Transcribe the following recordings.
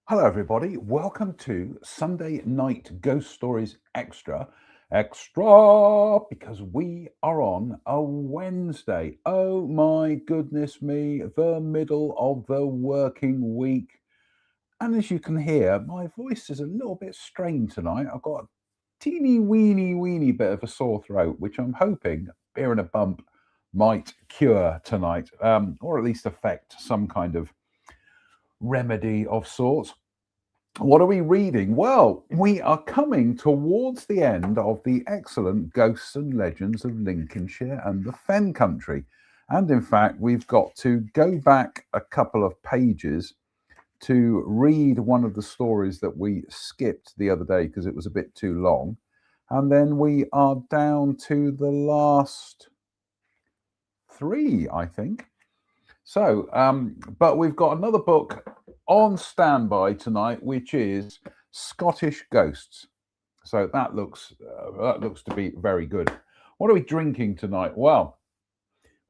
Hello, everybody. Welcome to Sunday Night Ghost Stories Extra, because we are on a Wednesday. Oh my goodness me, the middle of the working week. And as you can hear, my voice is a little bit strained tonight. I've got a teeny weeny bit of a sore throat, which I'm hoping beer and a bump might cure tonight, or at least affect some kind of remedy of sorts. What are we reading? Well, we are coming towards the end of the excellent Ghosts and Legends of Lincolnshire and the Fen Country. And in fact, we've got to go back a couple of pages to read one of the stories that we skipped the other day because it was a bit too long. And then we are down to the last three, I think. So, but we've got another book on standby tonight, which is Scottish Ghosts. So that looks to be very good. What are we drinking tonight? Well,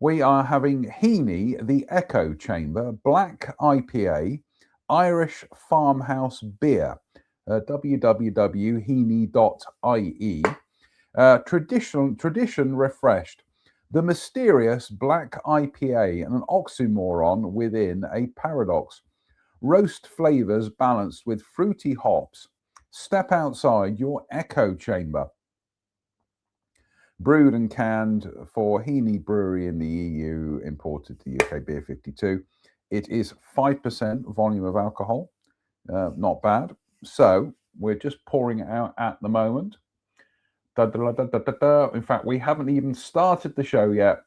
we are having Heaney, the Echo Chamber, Black IPA, Irish Farmhouse Beer, www.heaney.ie, tradition refreshed. The mysterious Black IPA, and an oxymoron within a paradox. Roast flavors balanced with fruity hops. Step outside your echo chamber. Brewed and canned for Heaney Brewery in the EU, imported to UK Beer 52. It is 5% volume of alcohol. Not bad. So we're just pouring it out at the moment. In fact, we haven't even started the show yet,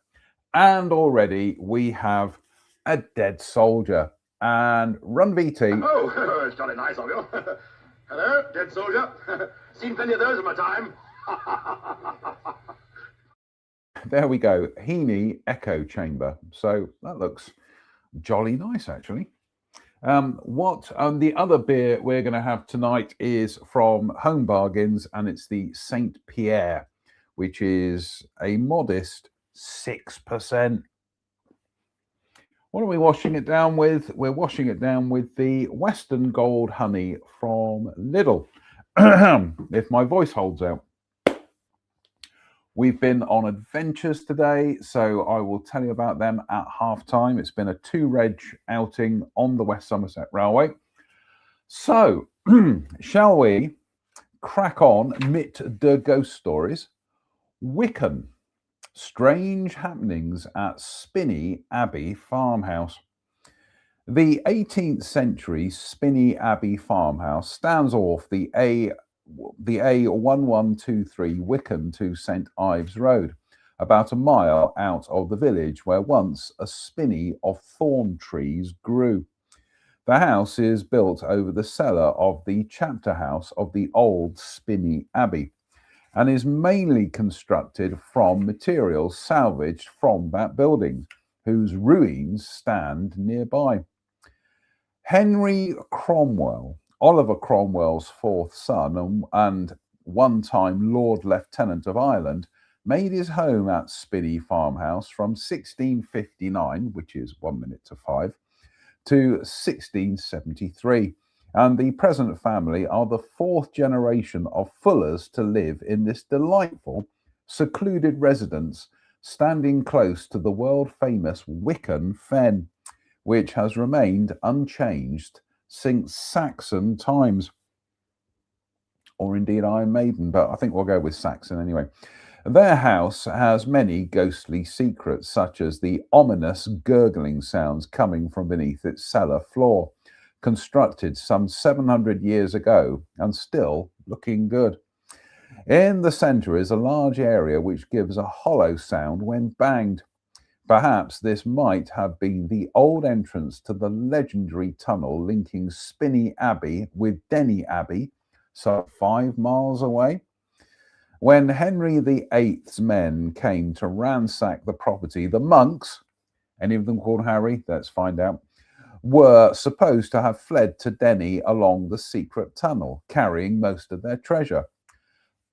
and already we have a dead soldier. And Run VT. Oh, it's jolly nice of you. Hello, dead soldier. Seen plenty of those in my time. There we go. Heaney Echo Chamber. So that looks jolly nice, actually. The other beer we're going to have tonight is from Home Bargains, and it's the Saint Pierre, which is a modest 6%. What are we washing it down with? We're washing it down with the Western Gold Honey from Lidl. If my voice holds out. We've been on adventures today, so I will tell you about them at half time. It's been a 2-reg outing on the West Somerset Railway. So, shall we crack on mit the ghost stories? Wickham. Strange happenings at Spinney Abbey Farmhouse. The 18th century Spinney Abbey Farmhouse stands off the A1123 Wickham to St Ives Road, about a mile out of the village where once a spinney of thorn trees grew. The house is built over the cellar of the chapter house of the old Spinney Abbey, and is mainly constructed from materials salvaged from that building, whose ruins stand nearby. Henry Cromwell, Oliver Cromwell's fourth son and one-time Lord Lieutenant of Ireland, made his home at Spinney Farmhouse from 1659, which is 1 minute to 5, to 1673. And the present family are the fourth generation of Fullers to live in this delightful, secluded residence, standing close to the world-famous Wicken Fen, which has remained unchanged since Saxon times, or indeed Iron Maiden, but I think we'll go with Saxon anyway. Their house has many ghostly secrets, such as the ominous gurgling sounds coming from beneath its cellar floor, constructed some 700 years ago and still looking good. In the centre is a large area which gives a hollow sound when banged. Perhaps this might have been the old entrance to the legendary tunnel linking Spinney Abbey with Denny Abbey, some 5 miles away. When Henry VIII's men came to ransack the property, the monks, any of them called Harry? Let's find out, were supposed to have fled to Denny along the secret tunnel, carrying most of their treasure.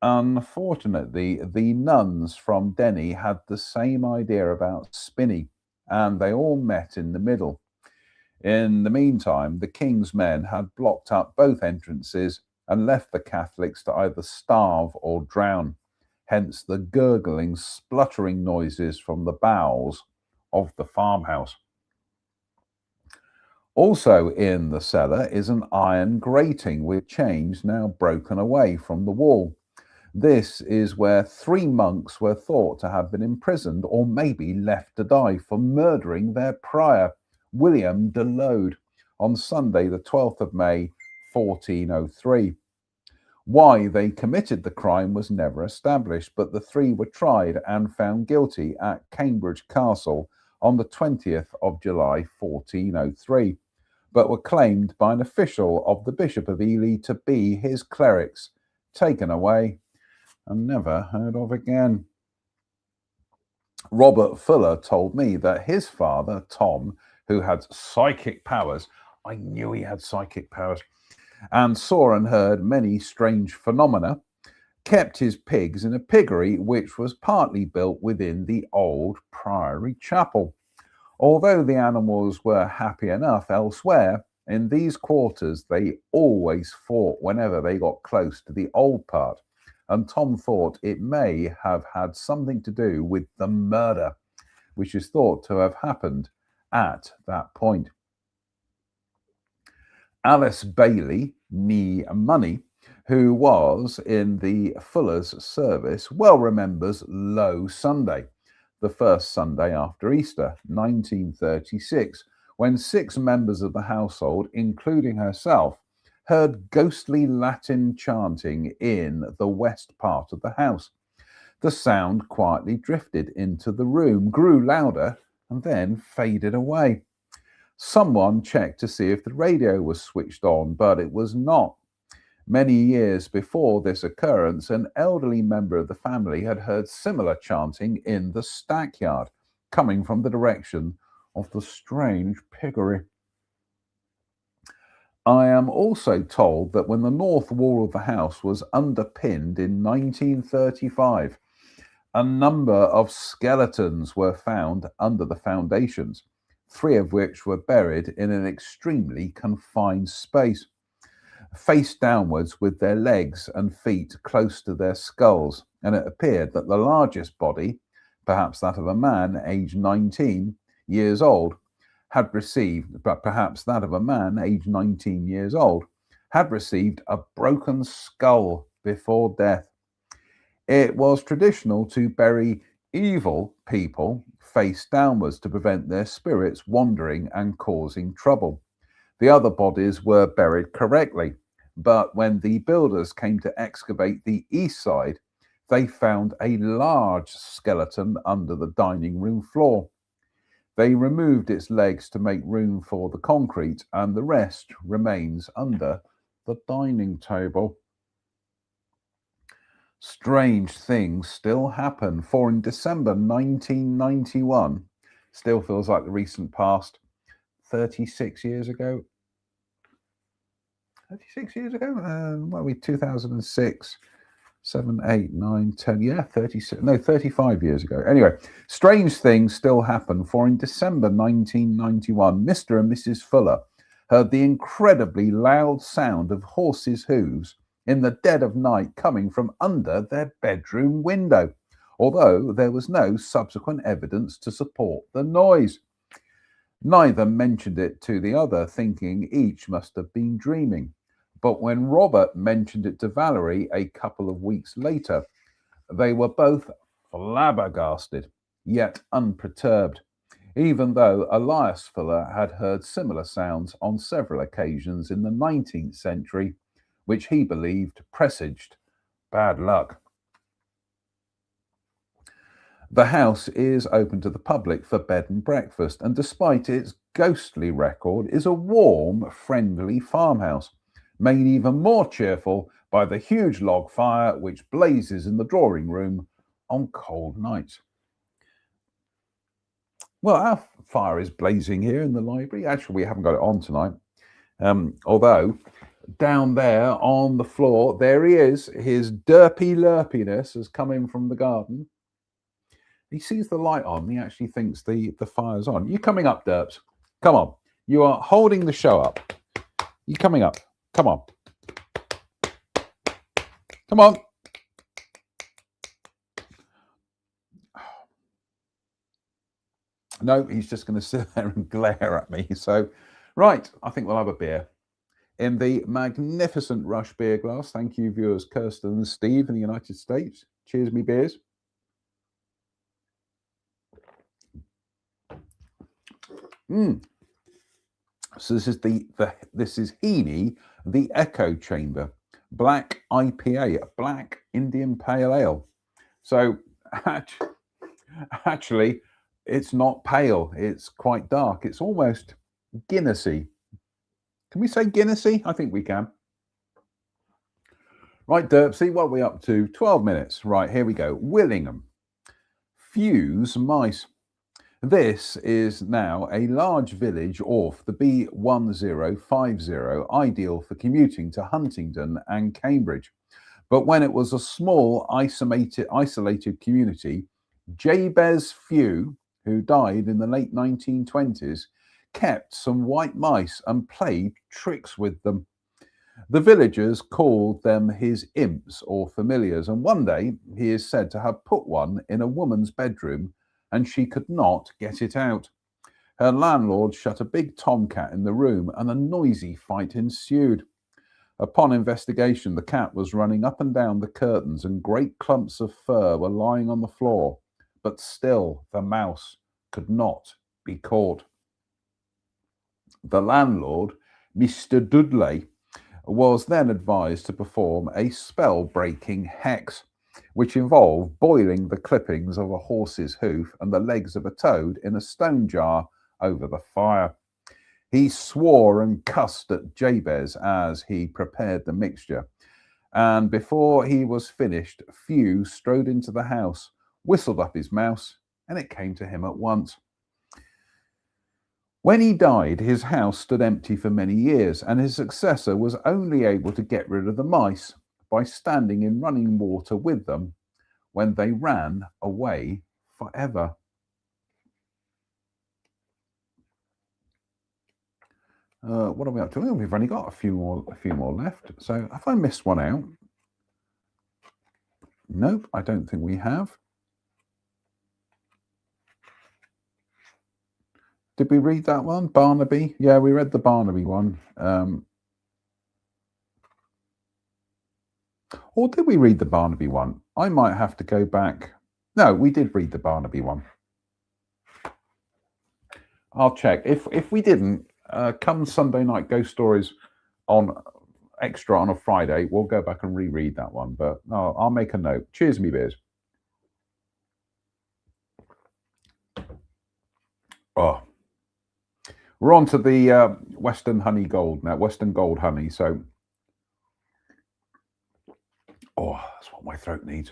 Unfortunately, the nuns from Denny had the same idea about Spinney, and they all met in the middle. In the meantime, the king's men had blocked up both entrances and left the Catholics to either starve or drown, hence the gurgling, spluttering noises from the bowels of the farmhouse. Also in the cellar is an iron grating with chains now broken away from the wall. This is where 3 monks were thought to have been imprisoned or maybe left to die for murdering their prior, William de Lode, on Sunday, the 12th of May, 1403. Why they committed the crime was never established, but the 3 were tried and found guilty at Cambridge Castle on the 20th of July, 1403, but were claimed by an official of the Bishop of Ely to be his clerics, taken away and never heard of again. Robert Fuller told me that his father, Tom, who had psychic powers, I knew he had psychic powers, and saw and heard many strange phenomena, kept his pigs in a piggery which was partly built within the old priory chapel. Although the animals were happy enough elsewhere, in these quarters they always fought whenever they got close to the old part, and Tom thought it may have had something to do with the murder, which is thought to have happened at that point. Alice Bailey, nee Money, who was in the Fuller's service, well remembers Low Sunday, the first Sunday after Easter, 1936, when 6 members of the household, including herself, heard ghostly Latin chanting in the west part of the house. The sound quietly drifted into the room, grew louder, and then faded away. Someone checked to see if the radio was switched on, but it was not. Many years before this occurrence, an elderly member of the family had heard similar chanting in the stackyard, coming from the direction of the strange piggery. I am also told that when the north wall of the house was underpinned in 1935, a number of skeletons were found under the foundations, 3 of which were buried in an extremely confined space, face downwards with their legs and feet close to their skulls, and it appeared that the largest body, perhaps that of a man aged 19 years old, had received a broken skull before death. It was traditional to bury evil people face downwards to prevent their spirits wandering and causing trouble. The other bodies were buried correctly, but when the builders came to excavate the east side, they found a large skeleton under the dining room floor. They removed its legs to make room for the concrete, and the rest remains under the dining table. Strange things still happen, for in December 1991, still feels like the recent past, 36 years ago. 36 years ago? What are we, 2006? 7, 8, 9, 10, yeah, 36, no, 35 years ago. Anyway, strange things still happen, for in December 1991, Mr. and Mrs. Fuller heard the incredibly loud sound of horses' hooves in the dead of night coming from under their bedroom window, although there was no subsequent evidence to support the noise. Neither mentioned it to the other, thinking each must have been dreaming. But when Robert mentioned it to Valerie a couple of weeks later, they were both flabbergasted, yet unperturbed, even though Elias Fuller had heard similar sounds on several occasions in the 19th century, which he believed presaged bad luck. The house is open to the public for bed and breakfast, and despite its ghostly record, is a warm, friendly farmhouse, made even more cheerful by the huge log fire which blazes in the drawing room on cold nights. Well, our fire is blazing here in the library. Actually, we haven't got it on tonight. Although, down there on the floor, there he is. His derpy lurpiness has come in from the garden. He sees the light on. He actually thinks the fire's on. You coming up, Derps? Come on. You are holding the show up. You coming up? Come on. Come on. No, he's just going to sit there and glare at me. So, right, I think we'll have a beer. In the magnificent Rush beer glass. Thank you, viewers Kirsten and Steve in the United States. Cheers, me beers. So this is this is Heaney, the Echo Chamber, black IPA, black Indian Pale Ale. So actually, it's not pale. It's quite dark. It's almost Guinnessy. Can we say Guinnessy? I think we can. Right, Derpsy, what are we up to? 12 minutes. Right, here we go. Willingham. Fuse Mice. This is now a large village off the B1050, ideal for commuting to Huntingdon and Cambridge. But when it was a small, isolated community, Jabez Few, who died in the late 1920s, kept some white mice and played tricks with them. The villagers called them his imps or familiars, and one day he is said to have put one in a woman's bedroom and she could not get it out. Her landlord shut a big tomcat in the room and a noisy fight ensued. Upon investigation, the cat was running up and down the curtains and great clumps of fur were lying on the floor, but still the mouse could not be caught. The landlord, Mr. Dudley, was then advised to perform a spell-breaking hex, which involved boiling the clippings of a horse's hoof and the legs of a toad in a stone jar over the fire. He swore and cussed at Jabez as he prepared the mixture, and before he was finished, Few strode into the house, whistled up his mouse, and it came to him at once. When he died, his house stood empty for many years, and his successor was only able to get rid of the mice by standing in running water with them when they ran away forever. What are we up to? We've only got a few more left. So have I missed one out? Nope, I don't think we have. Did we read that one? Barnaby? Yeah, we read the Barnaby one. Or did we read the Barnaby one? I might have to go back. No, we did read the Barnaby one. I'll check. If we didn't, come Sunday night Ghost Stories on Extra on a Friday, we'll go back and reread that one. But no, I'll make a note. Cheers, me beers. Oh, we're on to the Western Honey Gold now. Western Gold Honey. So, oh, that's what my throat needs.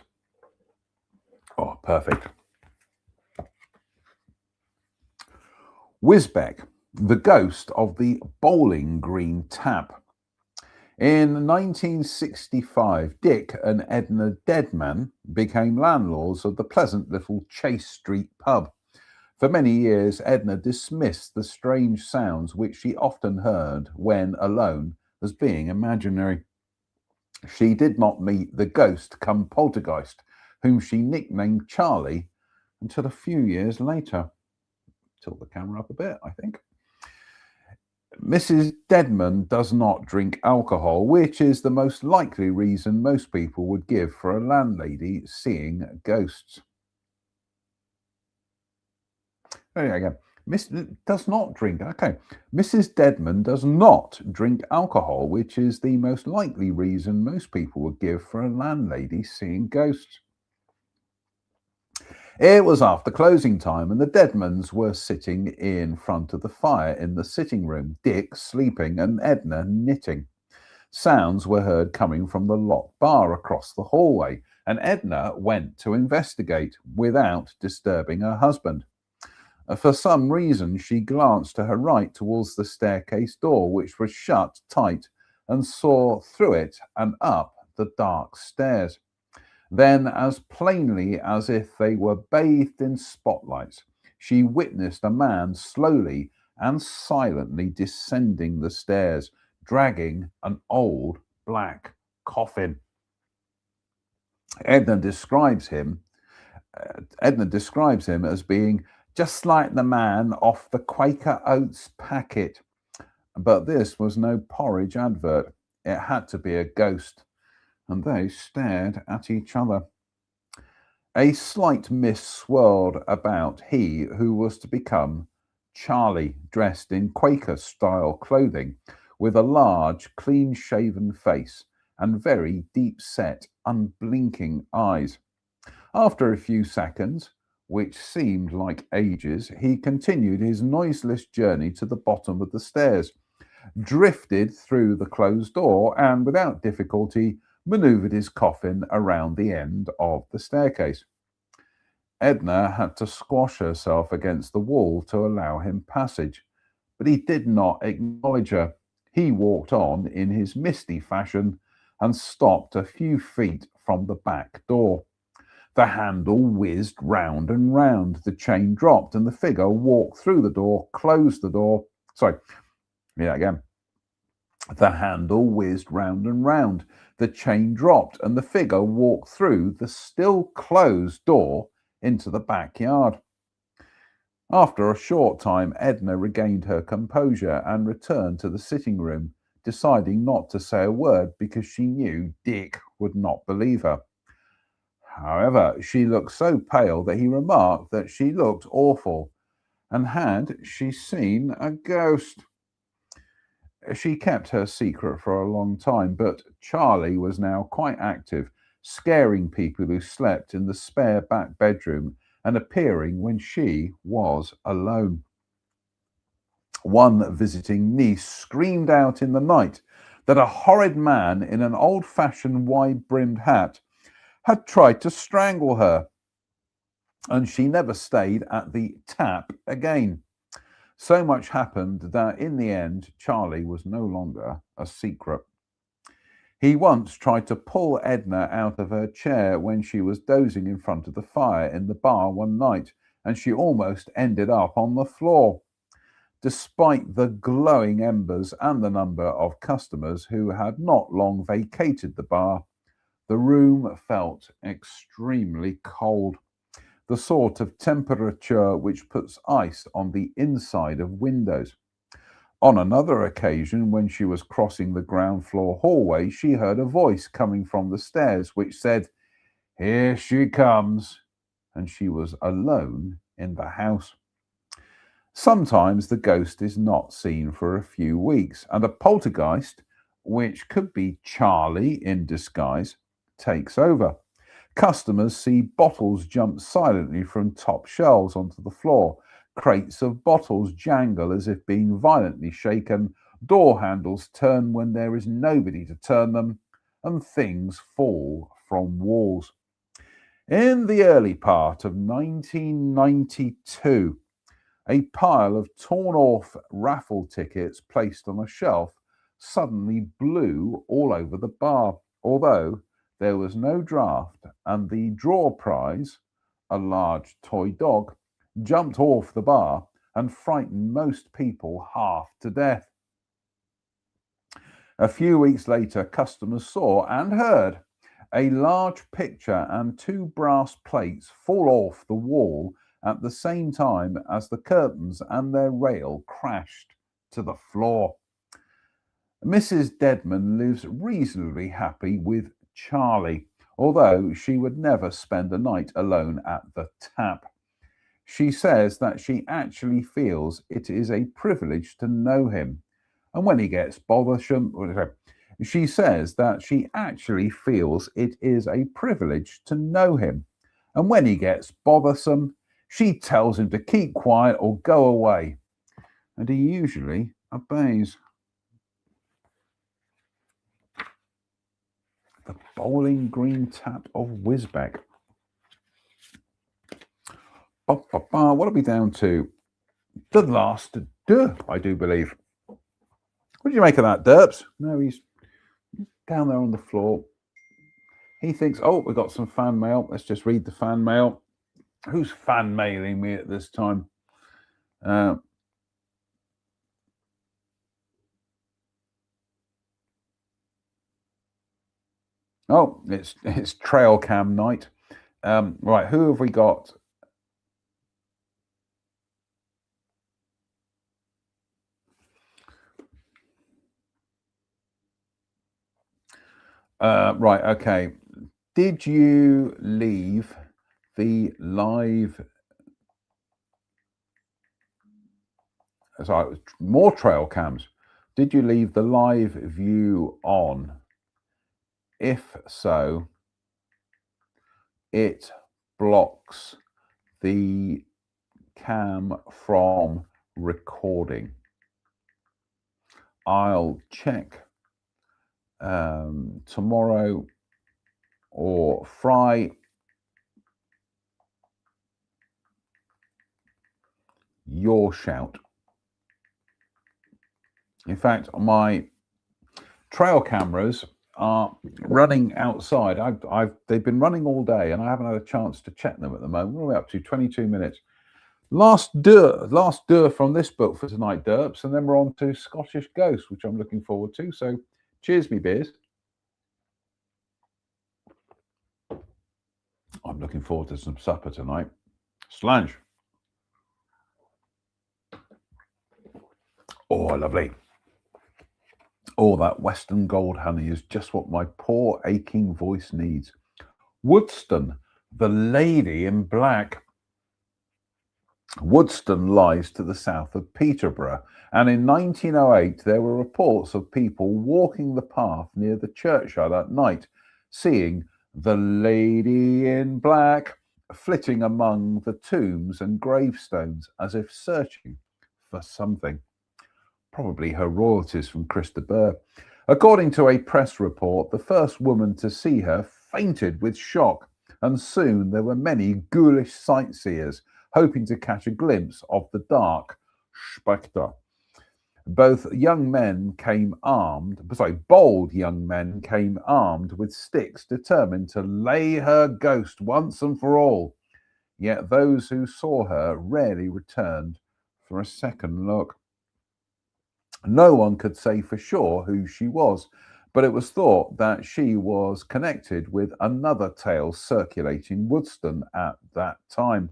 Oh, perfect. Wisbech, the ghost of the Bowling Green Tap. In 1965, Dick and Edna Deadman became landlords of the pleasant little Chase Street pub. For many years, Edna dismissed the strange sounds which she often heard when alone as being imaginary. She did not meet the ghost come poltergeist, whom she nicknamed Charlie, until a few years later. Tilt the camera up a bit, I think. Mrs. Deadman does not drink alcohol, which is the most likely reason most people would give for a landlady seeing ghosts. There you go. Does not drink. Okay. Mrs. Deadman does not drink alcohol, which is the most likely reason most people would give for a landlady seeing ghosts. It was after closing time, and the Deadmans were sitting in front of the fire in the sitting room, Dick sleeping and Edna knitting. Sounds were heard coming from the locked bar across the hallway, and Edna went to investigate without disturbing her husband. For some reason, she glanced to her right towards the staircase door, which was shut tight, and saw through it and up the dark stairs. Then, as plainly as if they were bathed in spotlights, she witnessed a man slowly and silently descending the stairs, dragging an old black coffin. Edna describes him as being just like the man off the Quaker Oats packet. But this was no porridge advert. It had to be a ghost, and they stared at each other. A slight mist swirled about he who was to become Charlie, dressed in Quaker-style clothing, with a large, clean-shaven face and very deep-set, unblinking eyes. After a few seconds, which seemed like ages, he continued his noiseless journey to the bottom of the stairs, drifted through the closed door, and without difficulty maneuvered his coffin around the end of the staircase. Edna had to squash herself against the wall to allow him passage, but he did not acknowledge her. He walked on in his misty fashion and stopped a few feet from the back door. The handle whizzed round and round. The chain dropped, and the figure walked through the door, closed the door. The handle whizzed round and round. The chain dropped, and the figure walked through the still closed door into the backyard. After a short time, Edna regained her composure and returned to the sitting room, deciding not to say a word because she knew Dick would not believe her. However, she looked so pale that he remarked that she looked awful, and had she seen a ghost? She kept her secret for a long time, but Charlie was now quite active, scaring people who slept in the spare back bedroom and appearing when she was alone. One visiting niece screamed out in the night that a horrid man in an old-fashioned wide-brimmed hat had tried to strangle her, and she never stayed at the tap again. So much happened that in the end, Charlie was no longer a secret. He once tried to pull Edna out of her chair when she was dozing in front of the fire in the bar one night, and she almost ended up on the floor. Despite the glowing embers and the number of customers who had not long vacated the bar, the room felt extremely cold, the sort of temperature which puts ice on the inside of windows. On another occasion, when she was crossing the ground floor hallway, she heard a voice coming from the stairs which said, "Here she comes," and she was alone in the house. Sometimes the ghost is not seen for a few weeks, and a poltergeist, which could be Charlie in disguise, takes over. Customers see bottles jump silently from top shelves onto the floor. Crates of bottles jangle as if being violently shaken. Door handles turn when there is nobody to turn them, and things fall from walls. In the early part of 1992, a pile of torn-off raffle tickets placed on a shelf suddenly blew all over the bar, although there was no draft, and the draw prize, a large toy dog, jumped off the bar and frightened most people half to death. A few weeks later, customers saw and heard a large picture and two brass plates fall off the wall at the same time as the curtains and their rail crashed to the floor. Mrs. Deadman lives reasonably happy with Charlie, although she would never spend a night alone at the tap. She says that she actually feels it is a privilege to know him, and when he gets bothersome, she says that she actually feels it is a privilege to know him, and when he gets bothersome, she tells him to keep quiet or go away, and he usually obeys. The Bowling Green Tap of Wisbech. What are we down to? The last deux, I do believe. What do you make of that, Derps? No, he's down there on the floor. He thinks, oh, we've got some fan mail. Let's just read the fan mail. Who's fan mailing me at this time? Oh, it's trail cam night. Right, who have we got? Right, okay. Did you leave the live? Sorry, it was more trail cams. Did you leave the live view on? If so, it blocks the cam from recording. I'll check tomorrow or Friday. Your shout. In fact, my trail cameras are running outside. They've been running all day, and I haven't had a chance to check them at the moment. What are we up to? 22 minutes. Last dur from this book for tonight, Derps, and then we're on to Scottish Ghosts, which I'm looking forward to. So, cheers, me beers. I'm looking forward to some supper tonight. Slange. Oh, lovely. Oh, that Western Gold honey is just what my poor aching voice needs. Woodston, the lady in black. Woodston lies to the south of Peterborough, and in 1908 there were reports of people walking the path near the churchyard at night, seeing the lady in black flitting among the tombs and gravestones as if searching for something. Probably her royalties from Chris de Burgh. According to a press report, the first woman to see her fainted with shock, and soon there were many ghoulish sightseers hoping to catch a glimpse of the dark spectre. Bold young men came armed with sticks, determined to lay her ghost once and for all. Yet those who saw her rarely returned for a second look. No one could say for sure who she was, but it was thought that she was connected with another tale circulating Woodston at that time.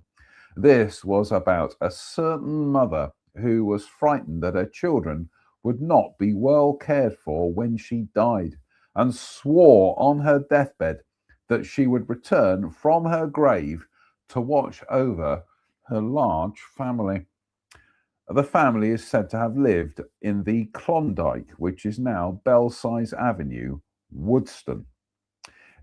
This was about a certain mother who was frightened that her children would not be well cared for when she died, and swore on her deathbed that she would return from her grave to watch over her large family. The family is said to have lived in the Klondike, which is now Belsize Avenue, Woodston.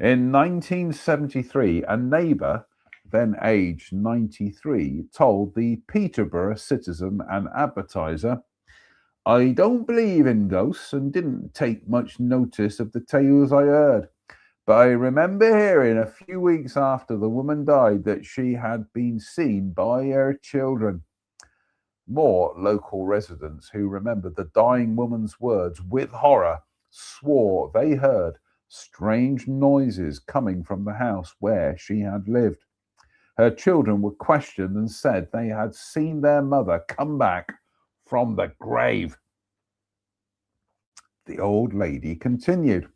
In 1973, a neighbour, then aged 93, told the Peterborough Citizen and Advertiser, "I don't believe in ghosts and didn't take much notice of the tales I heard. But I remember hearing a few weeks after the woman died that she had been seen by her children." More local residents who remembered the dying woman's words with horror swore they heard strange noises coming from the house where she had lived. Her children were questioned and said they had seen their mother come back from the grave. The old lady continued.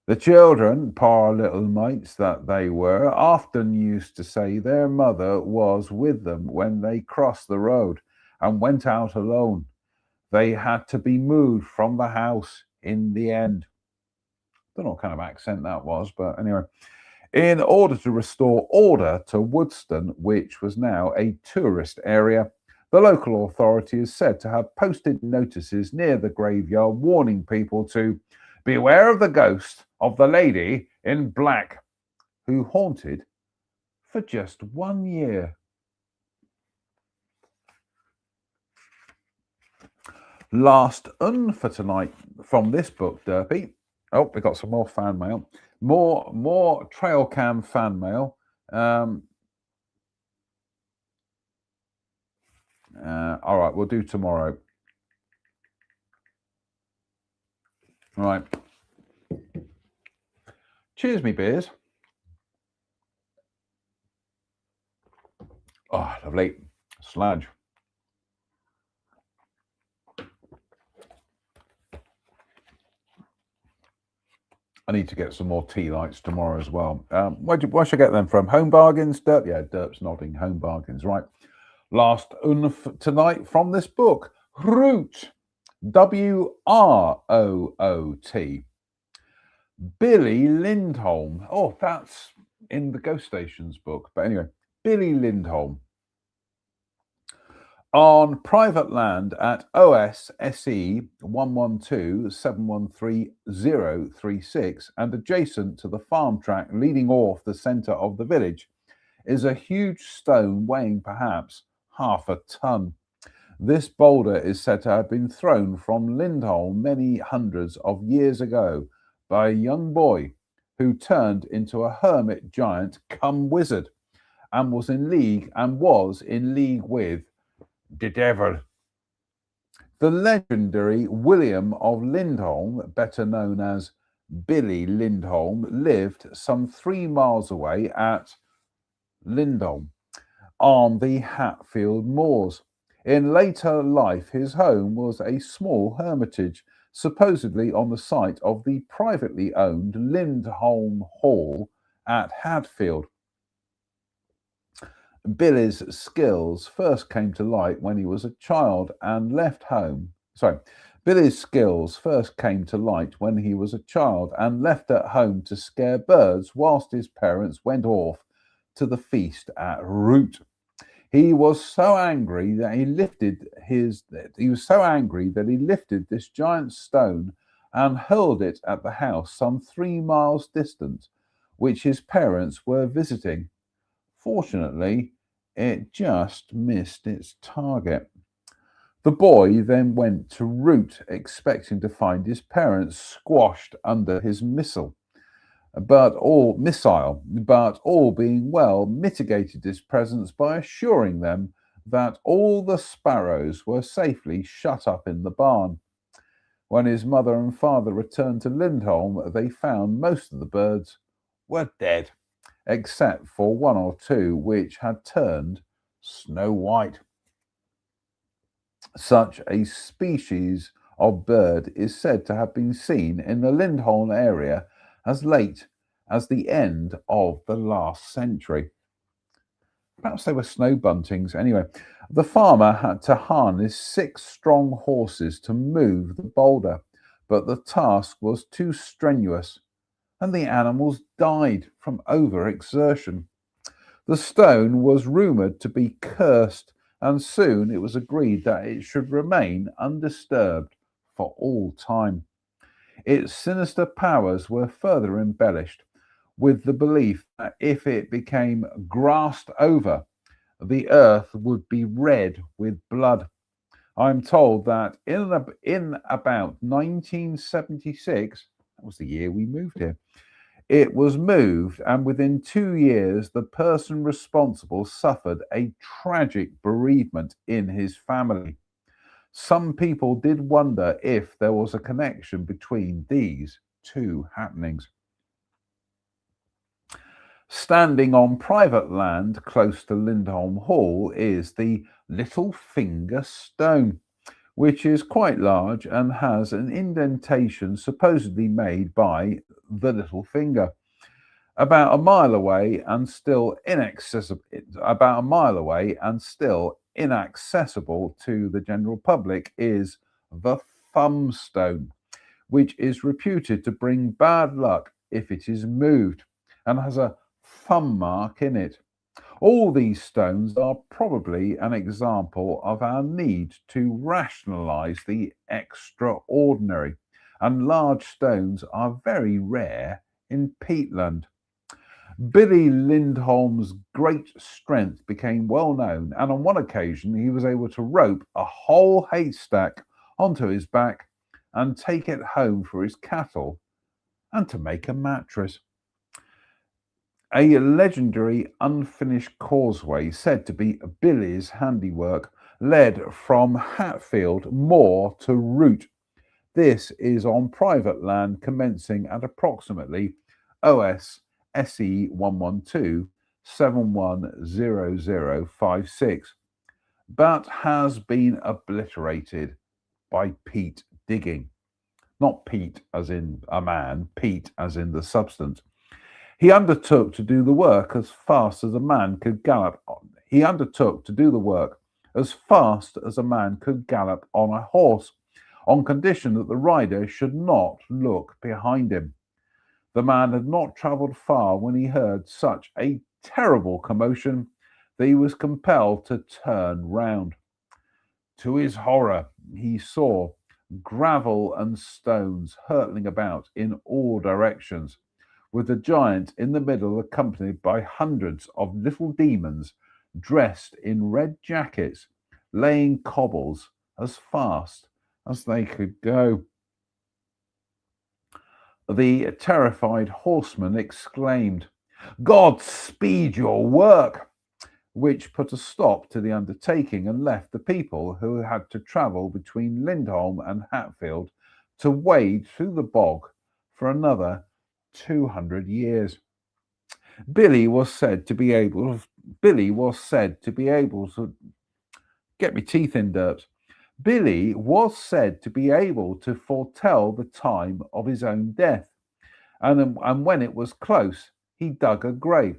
The children, poor little mites that they were, often used to say their mother was with them when they crossed the road and went out alone. They had to be moved from the house in the end. Don't know what kind of accent that was, but anyway. In order to restore order to Woodston, which was now a tourist area, the local authority is said to have posted notices near the graveyard warning people to beware of the ghost of the lady in black who haunted for just 1 year. Last for tonight from this book, Derpy. Oh, we got some more fan mail. More trail cam fan mail. All right, we'll do tomorrow. All right. Cheers, me beers. Oh, lovely. Sludge. I need to get some more tea lights tomorrow as well. Where should I get them from? Home Bargains? Derp? Yeah, Derp's nodding. Home Bargains, right. Last tonight from this book, Root. WROOT. Billy Lindholm. Oh, that's in the Ghost Stations book. But anyway, Billy Lindholm. On private land at OSSE 112-713-036 and adjacent to the farm track leading off the centre of the village is a huge stone weighing perhaps half a ton. This boulder is said to have been thrown from Lindholm many hundreds of years ago by a young boy who turned into a hermit giant come wizard and was in league with the devil. The legendary William of Lindholm, better known as Billy Lindholm, lived some 3 miles away at Lindholm on the Hatfield Moors. In later life, his home was a small hermitage, supposedly on the site of the privately owned Lindholm Hall at Hatfield. Billy's skills first came to light when he was a child and left home. Billy's skills first came to light when he was a child and left at home to scare birds whilst his parents went off to the feast at Root. He was so angry that he lifted this giant stone and hurled it at the house some 3 miles distant, which his parents were visiting. Fortunately, it just missed its target. The boy then went to Root, expecting to find his parents squashed under his missile. But all being well, mitigated his presence by assuring them that all the sparrows were safely shut up in the barn. When his mother and father returned to Lindholm, they found most of the birds were dead, except for 1 or 2 which had turned snow white. Such a species of bird is said to have been seen in the Lindholm area as late as the end of the last century. Perhaps they were snow buntings. Anyway, the farmer had to harness 6 strong horses to move the boulder, but the task was too strenuous and the animals died from overexertion. The stone was rumoured to be cursed, and soon it was agreed that it should remain undisturbed for all time. Its sinister powers were further embellished with the belief that if it became grassed over, the earth would be red with blood. I'm told that in about 1976, that was the year we moved here, it was moved, and within 2 years, the person responsible suffered a tragic bereavement in his family. Some people did wonder if there was a connection between these 2 happenings. Standing on private land close to Lindholm Hall is the Little Finger Stone, which is quite large and has an indentation supposedly made by the little finger. About a mile away and still inaccessible to the general public is the Thumb Stone, which is reputed to bring bad luck if it is moved and has a thumb mark in it. All these stones are probably an example of our need to rationalize the extraordinary, and large stones are very rare in peatland. Billy Lindholm's great strength became well known, and on one occasion he was able to rope a whole haystack onto his back and take it home for his cattle and to make a mattress. A legendary unfinished causeway, said to be Billy's handiwork, led from Hatfield Moor to Root. This is on private land commencing at approximately OS SE 112-710056, but has been obliterated by peat digging. not Pete as in a man, Pete as in the substance. He undertook to do the work as fast as a man could gallop on. He undertook to do the work as fast as a man could gallop on a horse, on condition that the rider should not look behind him. The man had not travelled far when he heard such a terrible commotion that he was compelled to turn round. To his horror, he saw gravel and stones hurtling about in all directions, with the giant in the middle, accompanied by hundreds of little demons dressed in red jackets, laying cobbles as fast as they could go. The terrified horseman exclaimed, "God speed your work," which put a stop to the undertaking and left the people who had to travel between Lindholm and Hatfield to wade through the bog for another 200 years. Billy was said to be able to get me teeth in, Derps. Billy was said to be able to foretell the time of his own death, and when it was close, he dug a grave.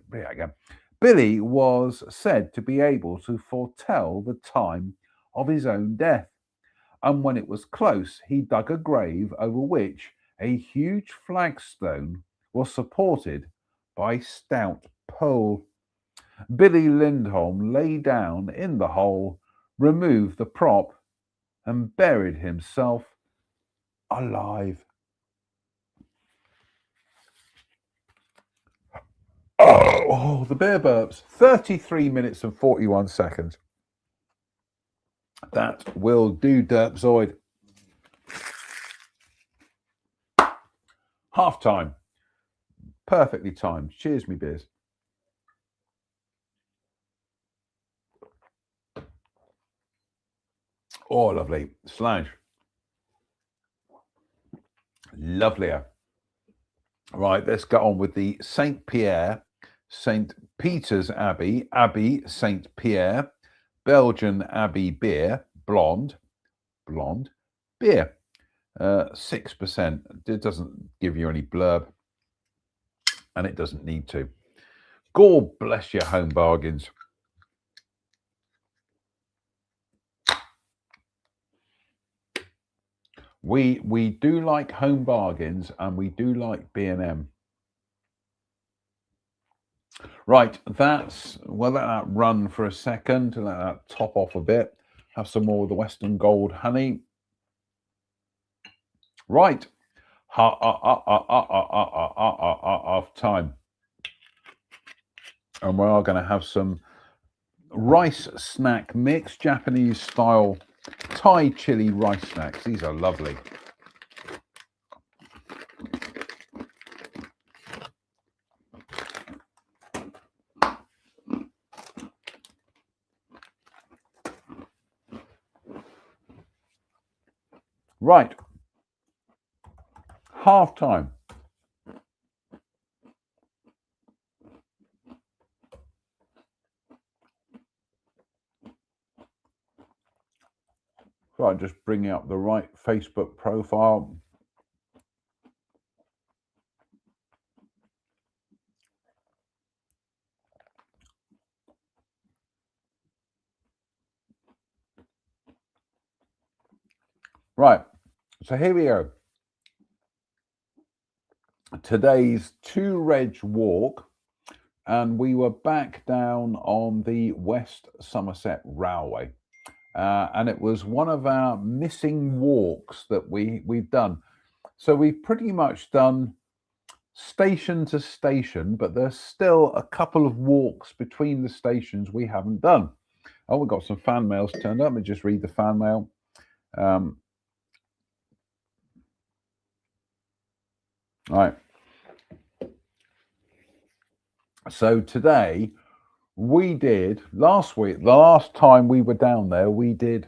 Billy was said to be able to foretell the time of his own death, and when it was close, he dug a grave over which a huge flagstone was supported by a stout pole. Billy Lindholm lay down in the hole, removed the prop, and buried himself alive. Oh, the beer burps. 33 minutes and 41 seconds. That will do, Derpzoid. Half time. Perfectly timed. Cheers, me beers. Oh, lovely. Slange. Lovelier. Right, let's get on with the St. Pierre, St. Peter's Abbey, Abbey St. Pierre, Belgian Abbey beer, blonde beer. 6%. It doesn't give you any blurb, and it doesn't need to. God bless your home bargains. We do like home bargains, and we do like B&M. Right, let that run for a second to let that top off a bit. Have some more of the Western Gold honey. Right, half time, and we are going to have some rice snack mix, Japanese style Thai chili rice snacks. These are lovely. Right, half time. Right, just bringing up the right Facebook profile. Right, so here we go. Today's 2 Reg walk, and we were back down on the West Somerset Railway. And it was one of our missing walks that we've done. So we've pretty much done station to station, but there's still a couple of walks between the stations we haven't done. Oh, we've got some fan mails turned up. Let me just read the fan mail. Right. So today we did, last week, the last time we were down there, we did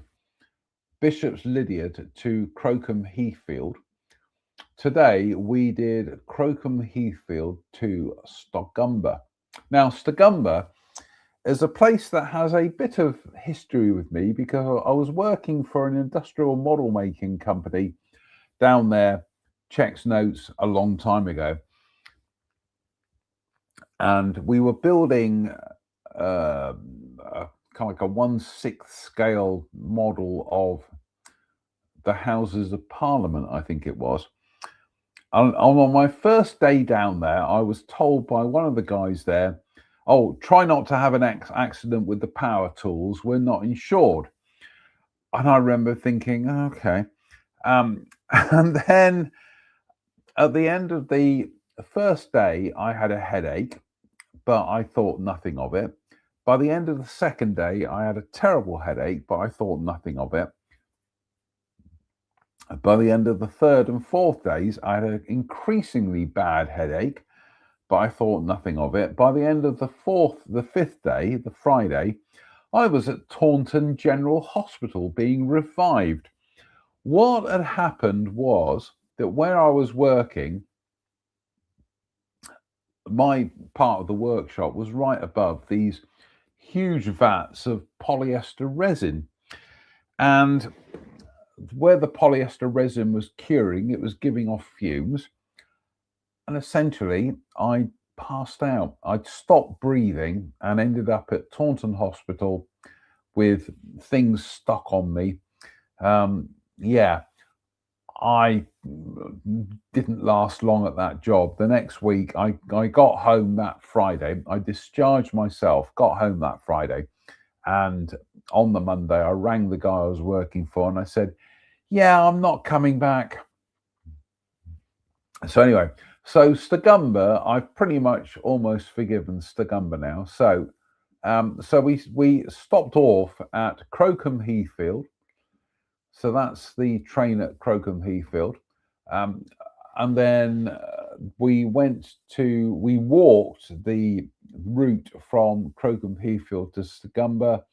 Bishop's Lydeard to Crocombe Heathfield. Today we did Crocombe Heathfield to Stogumber. Now, Stogumber is a place that has a bit of history with me because I was working for an industrial model making company down there, checks notes a long time ago. And we were building a kind of like a 1/6 scale model of the Houses of Parliament, I think it was. And on my first day down there, I was told by one of the guys there, "Oh, try not to have an accident with the power tools. We're not insured." And I remember thinking, okay. And then at the end of the first day, I had a headache, but I thought nothing of it. By the end of the second day, I had a terrible headache, but I thought nothing of it. By the end of the third and fourth days, I had an increasingly bad headache, but I thought nothing of it. By the end of the fifth day, the Friday, I was at Taunton General Hospital being revived. What had happened was that where I was working, my part of the workshop was right above these huge vats of polyester resin. And where the polyester resin was curing, it was giving off fumes. And essentially, I passed out. I'd stopped breathing and ended up at Taunton Hospital with things stuck on me. Yeah, I didn't last long at that job. The next week, I got home that Friday. I discharged myself, got home that Friday. And on the Monday, I rang the guy I was working for and I said, "Yeah, I'm not coming back." So anyway, so Stigumber, I've pretty much almost forgiven Stigumber now. So we stopped off at Crocombe Heathfield. So that's the train at Crocombe Heathfield. And then we walked the route from Crocombe Heathfield to Stigumber.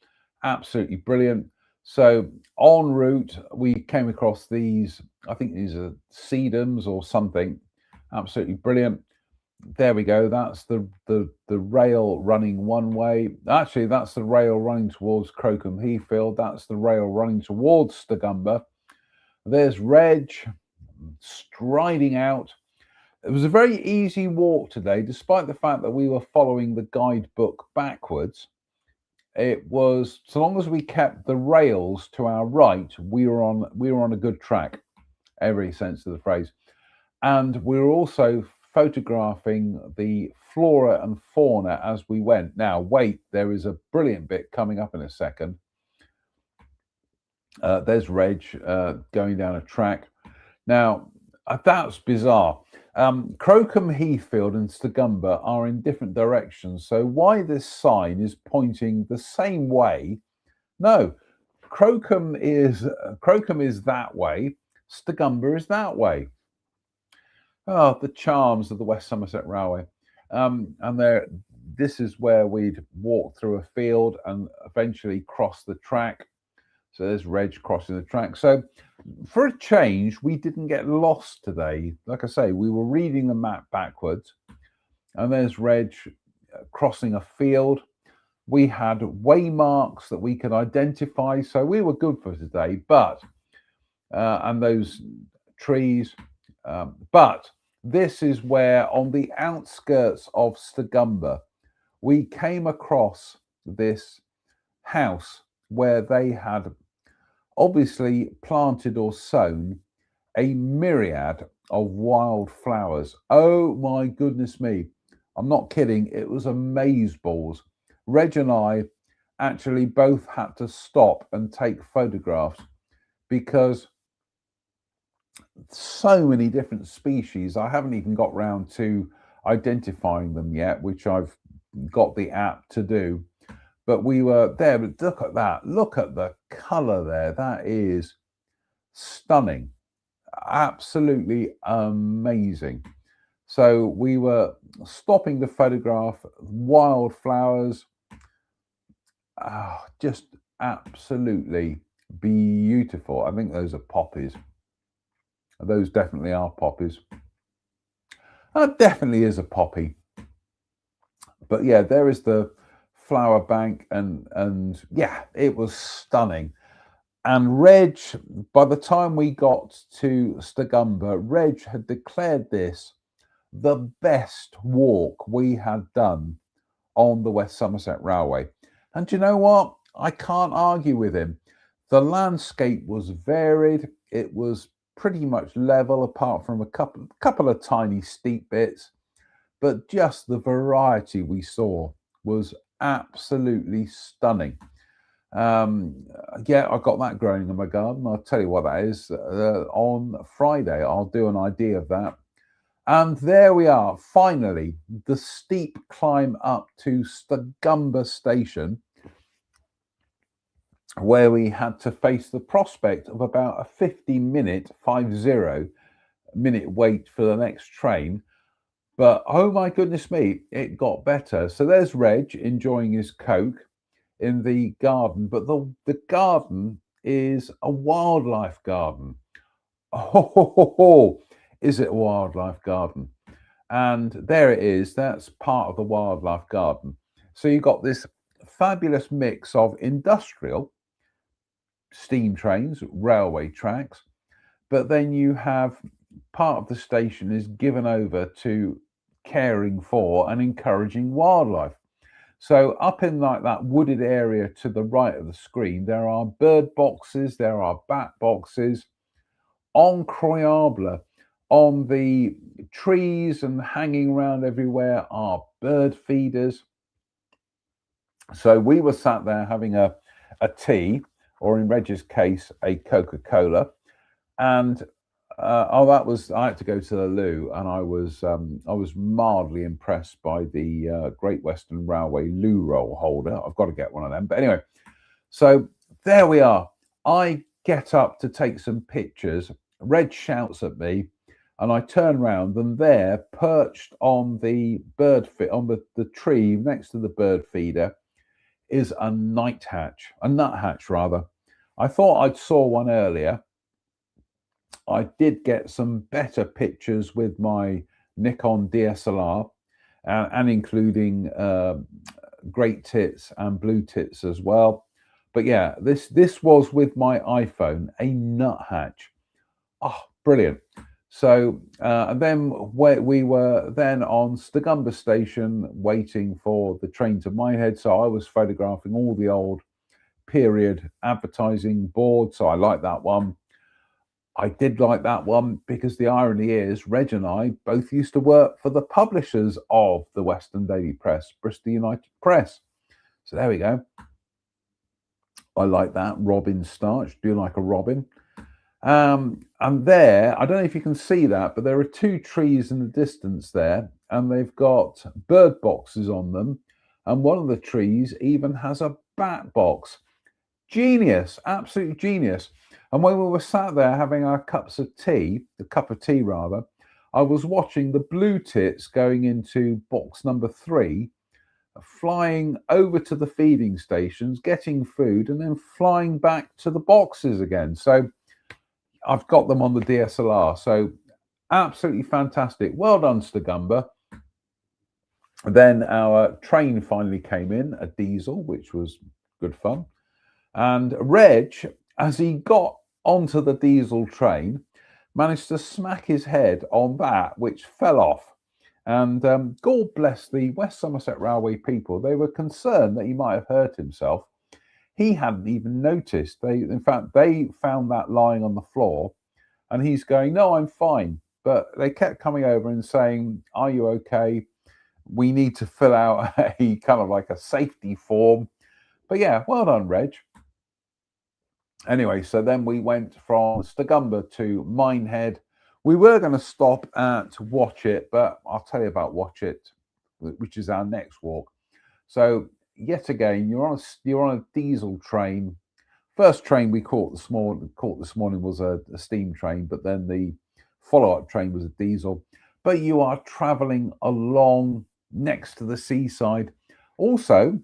Absolutely brilliant. So en route, we came across these, I think these are sedums or something. Absolutely brilliant. There we go. That's the rail running one way. Actually, that's the rail running towards Crocombe Heathfield. That's the rail running towards Stigumber. There's Reg striding out. It was a very easy walk today, despite the fact that we were following the guidebook backwards. It was, so long as we kept the rails to our right, we were on a good track, every sense of the phrase. And we were also photographing the flora and fauna as we went. Now, wait, there is a brilliant bit coming up in a second. There's Reg going down a track. Now, that's bizarre. Crocombe Heathfield and Stigumber are in different directions. So why this sign is pointing the same way? No, Crocombe is that way. Stigumber is that way. Oh, the charms of the West Somerset Railway. And this is where we'd walk through a field and eventually cross the track. So there's Reg crossing the track. So for a change, we didn't get lost today. Like I say, we were reading the map backwards. And there's Reg crossing a field. We had waymarks that we could identify. So we were good for today. But, and those trees. But this is where, on the outskirts of Stigumber, we came across this house where they had obviously planted or sown a myriad of wildflowers. Oh my goodness me. I'm not kidding. It was amazeballs. Reg and I actually both had to stop and take photographs because so many different species. I haven't even got round to identifying them yet, which I've got the app to do. But we were there. But look at that. Look at the color there. That is stunning. Absolutely amazing. So we were stopping to photograph wildflowers. Just absolutely beautiful. I think those are poppies. Those definitely are poppies. That definitely is a poppy. But yeah, there is the flower bank, and yeah, it was stunning. And Reg, by the time we got to Stigumber, Reg had declared this the best walk we had done on the West Somerset Railway. And do you know what? I can't argue with him. The landscape was varied. It was pretty much level apart from a couple of tiny steep bits, but just the variety we saw was absolutely stunning. Yeah, I've got that growing in my garden. I'll tell you what that is. On Friday, I'll do an idea of that. And there we are, finally, the steep climb up to Stigumber Station, where we had to face the prospect of about a 50-minute wait for the next train. But oh my goodness me, it got better. So there's Reg enjoying his Coke in the garden, but the garden is a wildlife garden. Oh, is it a wildlife garden? And there it is. That's part of the wildlife garden. So you've got this fabulous mix of industrial steam trains, railway tracks, but then you have part of the station is given over to caring for and encouraging wildlife. So up in like that wooded area to the right of the screen, there are bird boxes, there are bat boxes. Incroyable. On the trees and hanging around everywhere are bird feeders. So we were sat there having a tea, or in Reg's case, a Coca-Cola. And I had to go to the loo, and I was mildly impressed by the Great Western Railway loo roll holder. I've got to get one of them. But anyway, so there we are. I get up to take some pictures. Reg shouts at me, and I turn round, and there, perched on the the tree next to the bird feeder, is a nuthatch rather. I thought I'd saw one earlier. I did get some better pictures with my Nikon DSLR, and including great tits and blue tits as well. But yeah, this was with my iPhone, a nuthatch. Oh, brilliant. So and then we were then on Stigumber Station waiting for the train to Minehead. So I was photographing all the old period advertising boards. So I like that one. I did like that one because the irony is Reg and I both used to work for the publishers of the Western Daily Press, Bristol United Press. So there we go. I like that. Robin starch. Do you like a robin? And there, I don't know if you can see that, but there are two trees in the distance there, and they've got bird boxes on them. And one of the trees even has a bat box. Genius, absolute genius. And when we were sat there having our cups of tea, a cup of tea rather, I was watching the blue tits going into box number 3, flying over to the feeding stations, getting food, and then flying back to the boxes again. So I've got them on the DSLR. So absolutely fantastic. Well done, Stigumber. Then our train finally came in, a diesel, which was good fun. And Reg, as he got onto the diesel train, managed to smack his head on that, which fell off. And God bless the West Somerset Railway people. They were concerned that he might have hurt himself. He hadn't even noticed. In fact, they found that lying on the floor, and he's going, "No, I'm fine." But they kept coming over and saying, "Are you okay? We need to fill out a kind of like a safety form." But yeah, well done, Reg. Anyway, so then we went from Stigumber to Minehead. We were going to stop at Watchet, but I'll tell you about Watchet, which is our next walk. So yet again, you're on a diesel train. First train we caught this morning was a steam train, but then the follow-up train was a diesel. But you are traveling along next to the seaside. Also,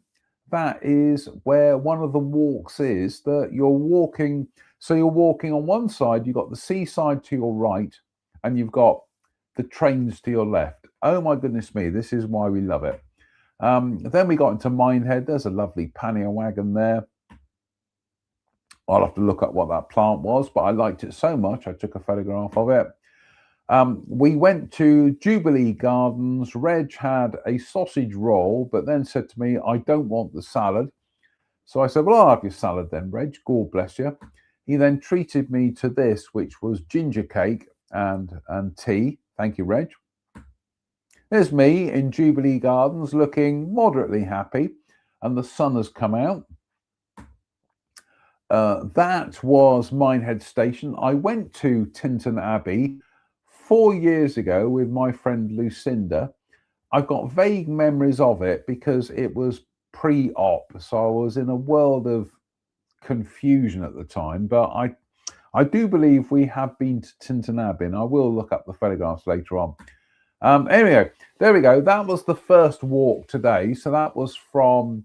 that is where one of the walks is, that you're walking. So you're walking on one side, you've got the seaside to your right, and you've got the trains to your left. Oh my goodness me, this is why we love it. Then we got into Minehead. There's a lovely pannier wagon there. I'll have to look up what that plant was, but I liked it so much I took a photograph of it. We went to Jubilee Gardens. Reg had a sausage roll, but then said to me, I don't want the salad. So I said, well, I'll have your salad then, Reg. God bless you. He then treated me to this, which was ginger cake and tea. Thank you, Reg. There's me in Jubilee Gardens looking moderately happy, and the sun has come out. That was Minehead Station. I went to Tintern Abbey 4 years ago with my friend Lucinda. I've got vague memories of it because it was pre-op, so I was in a world of confusion at the time, but I do believe we have been to Tintern Abbey, and I will look up the photographs later on. Anyway, there we go. That was the first walk today. So that was from,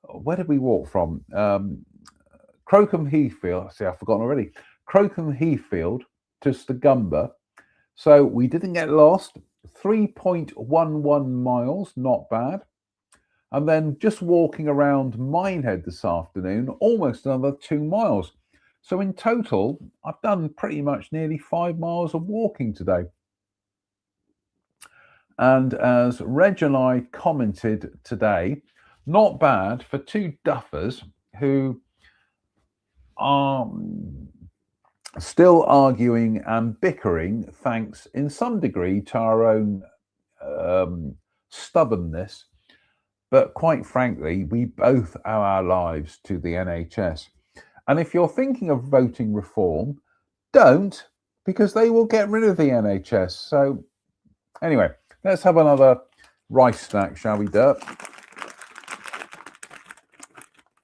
where did we walk from? Crocombe Heathfield. See, I've forgotten already. Crocombe Heathfield to Stigumber. So we didn't get lost. 3.11 miles, not bad. And then just walking around Minehead this afternoon, almost another 2 miles. So in total, I've done pretty much nearly 5 miles of walking today. And as Reg and I commented today, not bad for two duffers who are still arguing and bickering, thanks in some degree to our own stubbornness. But quite frankly, we both owe our lives to the NHS. And if you're thinking of voting reform, don't, because they will get rid of the NHS. So anyway, let's have another rice snack, shall we, Dirk?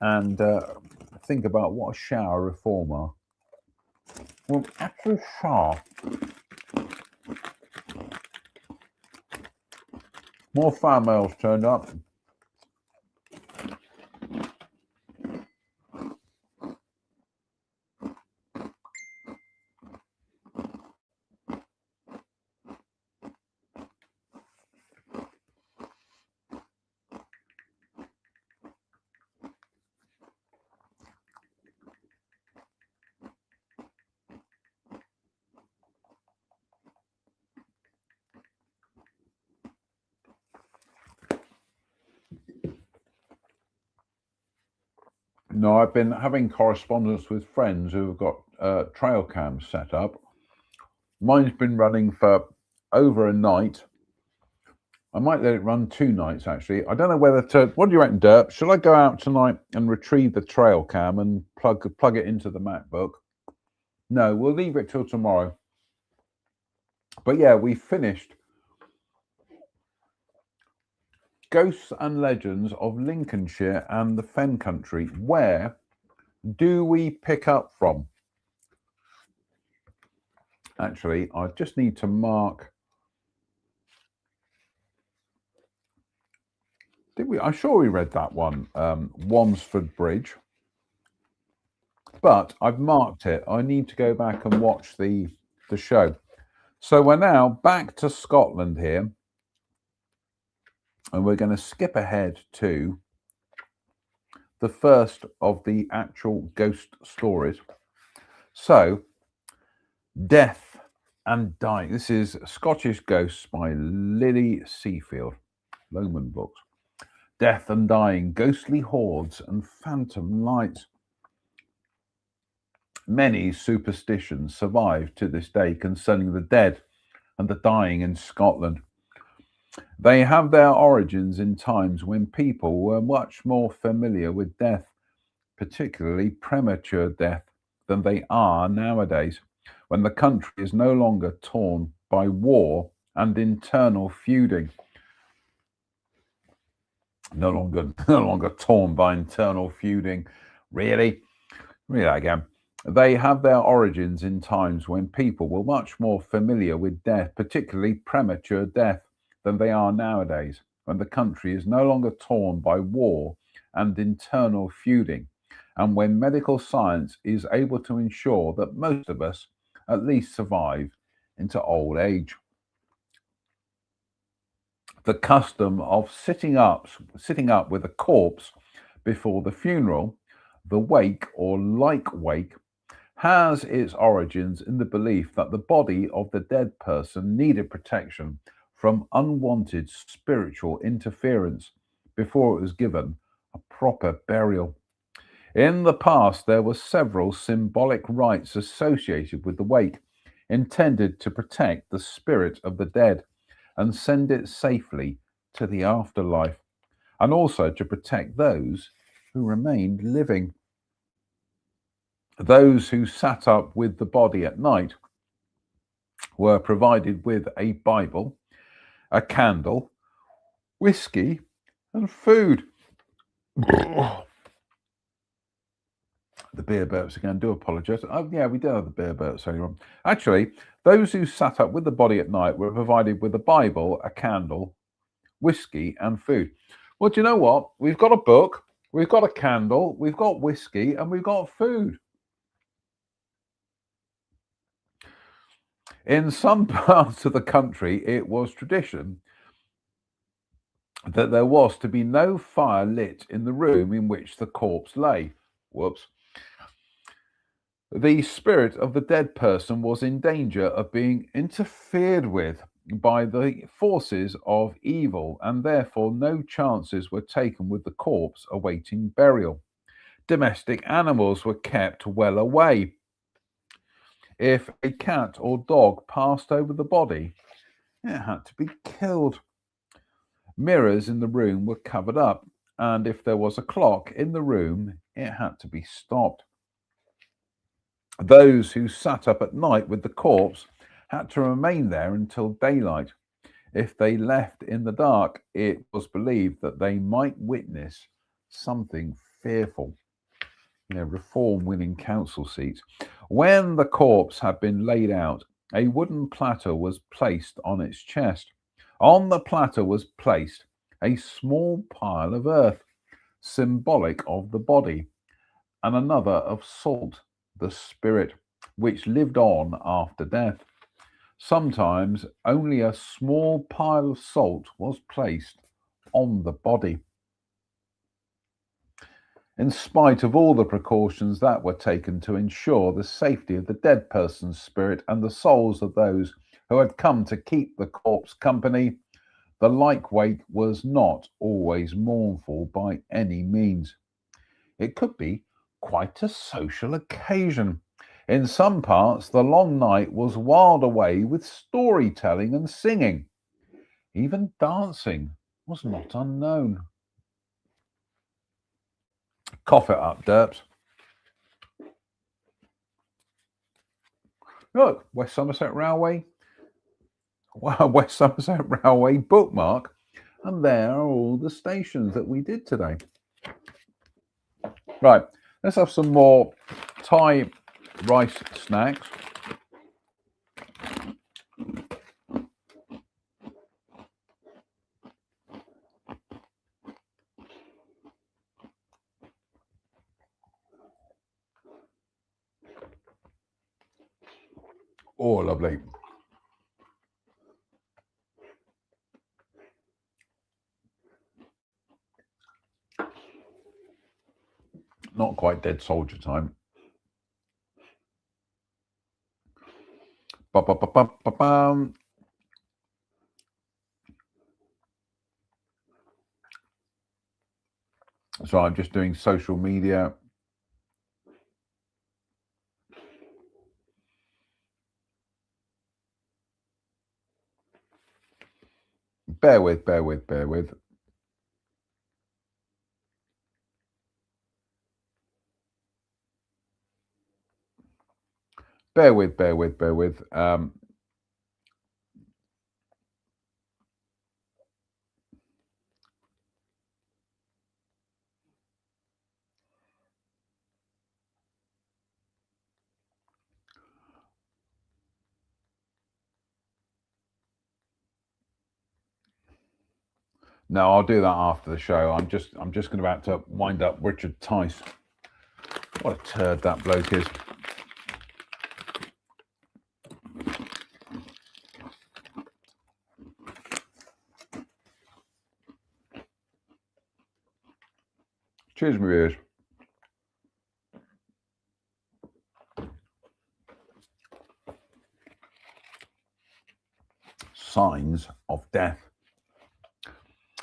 And think about what a shower reform are. Well, actually, shower. More fan mails turned up. No, I've been having correspondence with friends who have got trail cams set up. Mine's been running for over a night. I might let it run 2 nights, actually. I don't know whether to... What do you reckon, Dirk? Shall I go out tonight and retrieve the trail cam and plug it into the MacBook? No, we'll leave it till tomorrow. But yeah, we finished Ghosts and Legends of Lincolnshire and the Fen Country. Where do we pick up from? Actually, I just need to mark... Did we? I'm sure we read that one, Wansford Bridge. But I've marked it. I need to go back and watch the show. So we're now back to Scotland here. And we're going to skip ahead to the first of the actual ghost stories. So, Death and Dying. This is Scottish Ghosts by Lily Seafield, Lowman Books. Death and Dying, ghostly hordes and phantom lights. Many superstitions survive to this day concerning the dead and the dying in Scotland. They have their origins in times when people were much more familiar with death, particularly premature death, than they are nowadays, when the country is no longer torn by war and internal feuding. No longer torn by internal feuding. Really? Read that again. They have their origins in times when people were much more familiar with death, particularly premature death, than they are nowadays, when the country is no longer torn by war and internal feuding, and when medical science is able to ensure that most of us at least survive into old age. The custom of sitting up with a corpse before the funeral, The wake, or like wake, has its origins in the belief that the body of the dead person needed protection from unwanted spiritual interference before it was given a proper burial. In the past, there were several symbolic rites associated with the wake, intended to protect the spirit of the dead and send it safely to the afterlife, and also to protect those who remained living. Those who sat up with the body at night were provided with a Bible, a candle, whiskey, and food. The beer burps again, do apologise. Oh, yeah, we did have the beer burps earlier on. Actually, those who sat up with the body at night were provided with a Bible, a candle, whiskey, and food. Well, do you know what? We've got a book, we've got a candle, we've got whiskey, and we've got food. In some parts of the country, it was tradition that there was to be no fire lit in the room in which the corpse lay. Whoops. The spirit of the dead person was in danger of being interfered with by the forces of evil, and therefore no chances were taken with the corpse awaiting burial. Domestic animals were kept well away. If a cat or dog passed over the body, it had to be killed. Mirrors in the room were covered up, and if there was a clock in the room, it had to be stopped. Those who sat up at night with the corpse had to remain there until daylight. If they left in the dark, it was believed that they might witness something fearful. Reform winning council seats. When the corpse had been laid out, a wooden platter was placed on its chest. On the platter was placed a small pile of earth, symbolic of the body, and another of salt, the spirit, which lived on after death. Sometimes only a small pile of salt was placed on the body. In spite of all the precautions that were taken to ensure the safety of the dead person's spirit and the souls of those who had come to keep the corpse company, the like wake was not always mournful by any means. It could be quite a social occasion. In some parts, the long night was whiled away with storytelling and singing. Even dancing was not unknown. Cough it up, Derps. Look, West Somerset Railway. West Somerset Railway bookmark. And there are all the stations that we did today. Right, let's have some more Thai rice snacks. Oh, lovely. Not quite dead soldier time. Ba-ba-ba-ba-ba-bam. So I'm just doing social media. Bear with. Bear with. No, I'll do that after the show. I'm just about to wind up Richard Tice. What a turd that bloke is. Cheers, my viewers. Signs of death.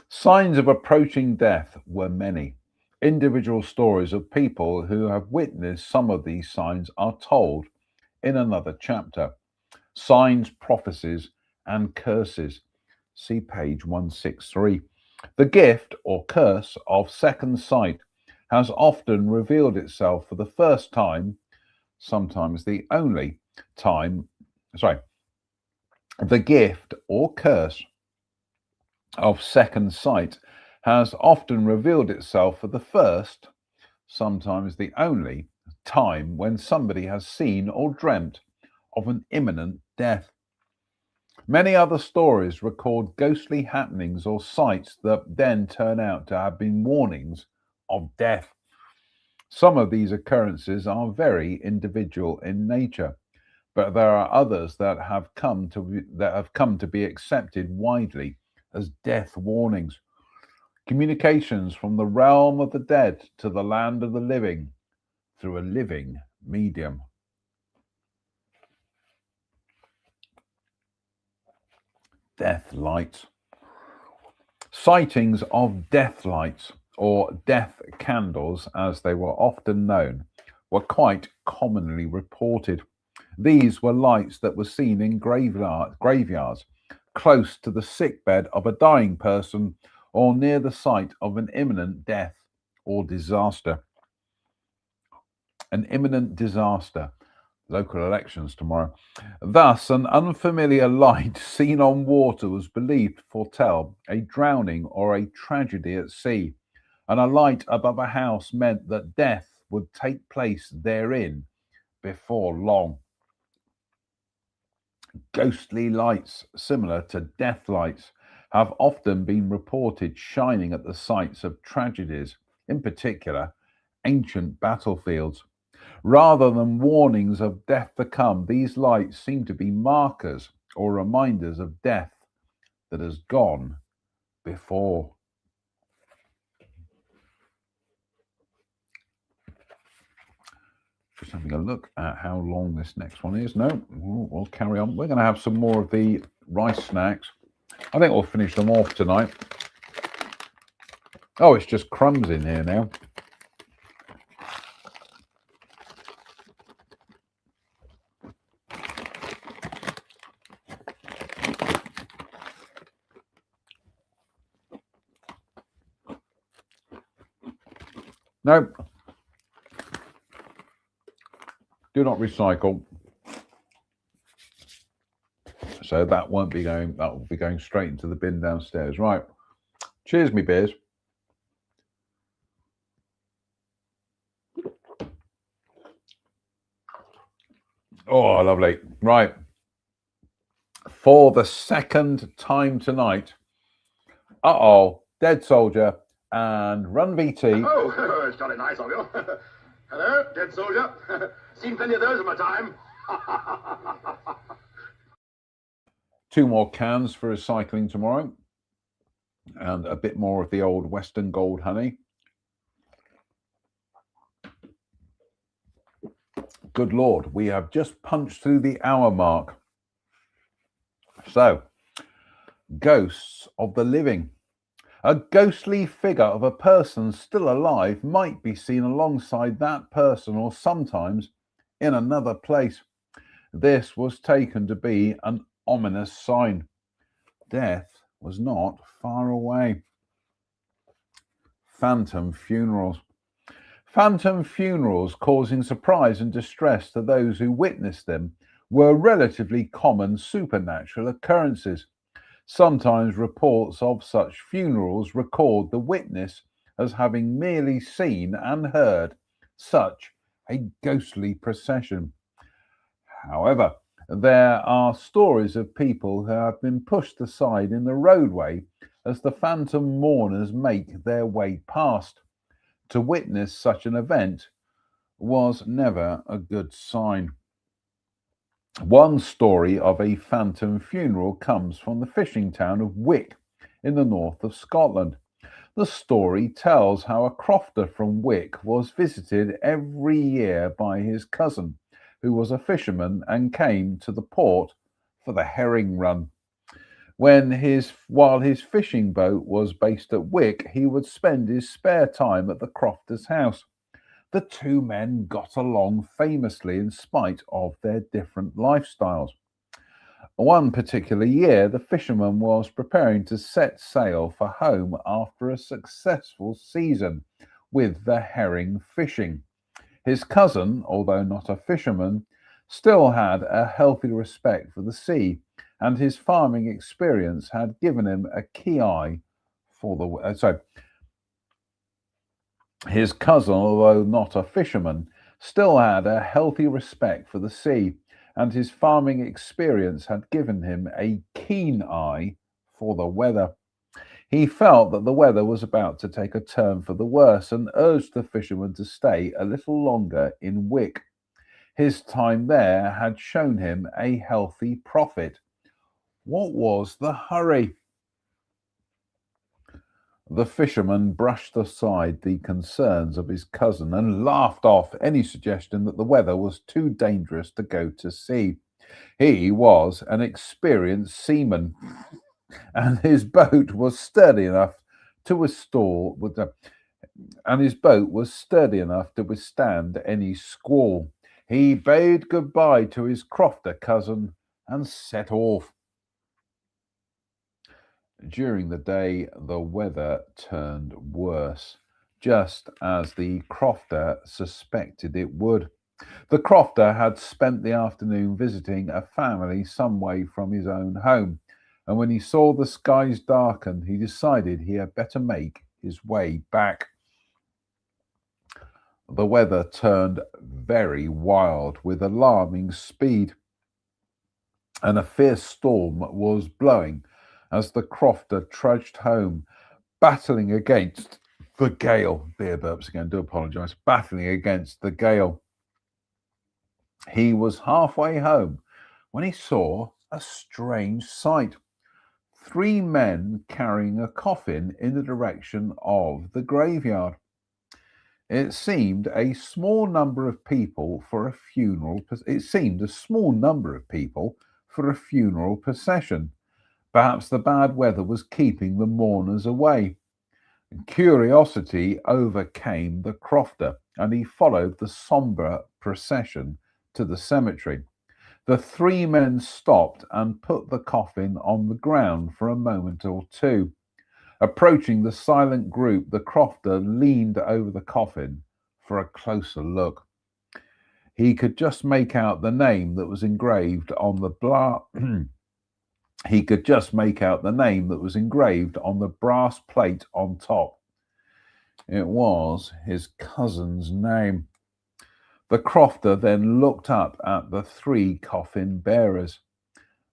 Signs of approaching death were many. Individual stories of people who have witnessed some of these signs are told in another chapter. Signs, prophecies, and curses. See page 163. The gift or curse of second sight has often revealed itself for the first time, sometimes the only time. The gift or curse of second sight has often revealed itself for the first, sometimes the only, time when somebody has seen or dreamt of an imminent death. Many other stories record ghostly happenings or sights that then turn out to have been warnings of death. Some of these occurrences are very individual in nature, but there are others that have come to be accepted widely as death warnings. Communications from the realm of the dead to the land of the living through a living medium. Death lights. Sightings of death lights, or death candles as they were often known, were quite commonly reported. These were lights that were seen in graveyards, close to the sickbed of a dying person, or near the site of an imminent death or disaster. An imminent disaster. Local elections tomorrow. Thus, an unfamiliar light seen on water was believed to foretell a drowning or a tragedy at sea, and a light above a house meant that death would take place therein before long. Ghostly lights, similar to death lights, have often been reported shining at the sites of tragedies, in particular, ancient battlefields. Rather than warnings of death to come, these lights seem to be markers or reminders of death that has gone before. Just having a look at how long this next one is. No, we'll carry on. We're going to have some more of the rice snacks. I think we'll finish them off tonight. Oh, it's just crumbs in here now. No. Do not recycle. So that won't be going, that will be going straight into the bin downstairs. Right. Cheers, me beers. Oh, lovely. Right. For the second time tonight, Dead Soldier and Run VT. Oh, it's jolly nice of you. Hello, Dead Soldier. Seen plenty of those in my time. 2 more cans for recycling tomorrow. And a bit more of the old Western Gold honey. Good Lord, we have just punched through the hour mark. So, ghosts of the living. A ghostly figure of a person still alive might be seen alongside that person or sometimes in another place. This was taken to be an ominous sign. Death was not far away. Phantom funerals. Phantom funerals causing surprise and distress to those who witnessed them were relatively common supernatural occurrences. Sometimes reports of such funerals record the witness as having merely seen and heard such a ghostly procession. However, there are stories of people who have been pushed aside in the roadway as the phantom mourners make their way past. To witness such an event was never a good sign. One story of a phantom funeral comes from the fishing town of Wick in the north of Scotland. The story tells how a crofter from Wick was visited every year by his cousin, who was a fisherman and came to the port for the herring run. While his fishing boat was based at Wick, he would spend his spare time at the Crofters' house. The two men got along famously in spite of their different lifestyles. One particular year, the fisherman was preparing to set sail for home after a successful season with the herring fishing. His cousin, although not a fisherman, still had a healthy respect for the sea, and his farming experience had given him a keen eye for the. His cousin, although not a fisherman, still had a healthy respect for the sea, and his farming experience had given him a keen eye for the weather. He felt that the weather was about to take a turn for the worse and urged the fisherman to stay a little longer in Wick. His time there had shown him a healthy profit. What was the hurry? The fisherman brushed aside the concerns of his cousin and laughed off any suggestion that the weather was too dangerous to go to sea. He was an experienced seaman, and his boat was sturdy enough to withstand any squall. He bade goodbye to his Crofter cousin and set off. During the day, the weather turned worse, just as the Crofter suspected it would. The Crofter had spent the afternoon visiting a family some way from his own home, and when he saw the skies darken, he decided he had better make his way back. The weather turned very wild with alarming speed, and a fierce storm was blowing as the Crofter trudged home, battling against the gale. Beer burps again, do apologise. Battling against the gale. He was halfway home when he saw a strange sight. 3 men carrying a coffin in the direction of the graveyard. It seemed a small number of people for a funeral. It seemed a small number of people for a funeral procession. Perhaps the bad weather was keeping the mourners away. Curiosity overcame the Crofter, and he followed the sombre procession to the cemetery. The 3 men stopped and put the coffin on the ground for a moment or two. Approaching the silent group, the Crofter leaned over the coffin for a closer look. He could just make out the name that was engraved on the brass plate on top. It was his cousin's name. The Crofter then looked up at the 3 coffin bearers.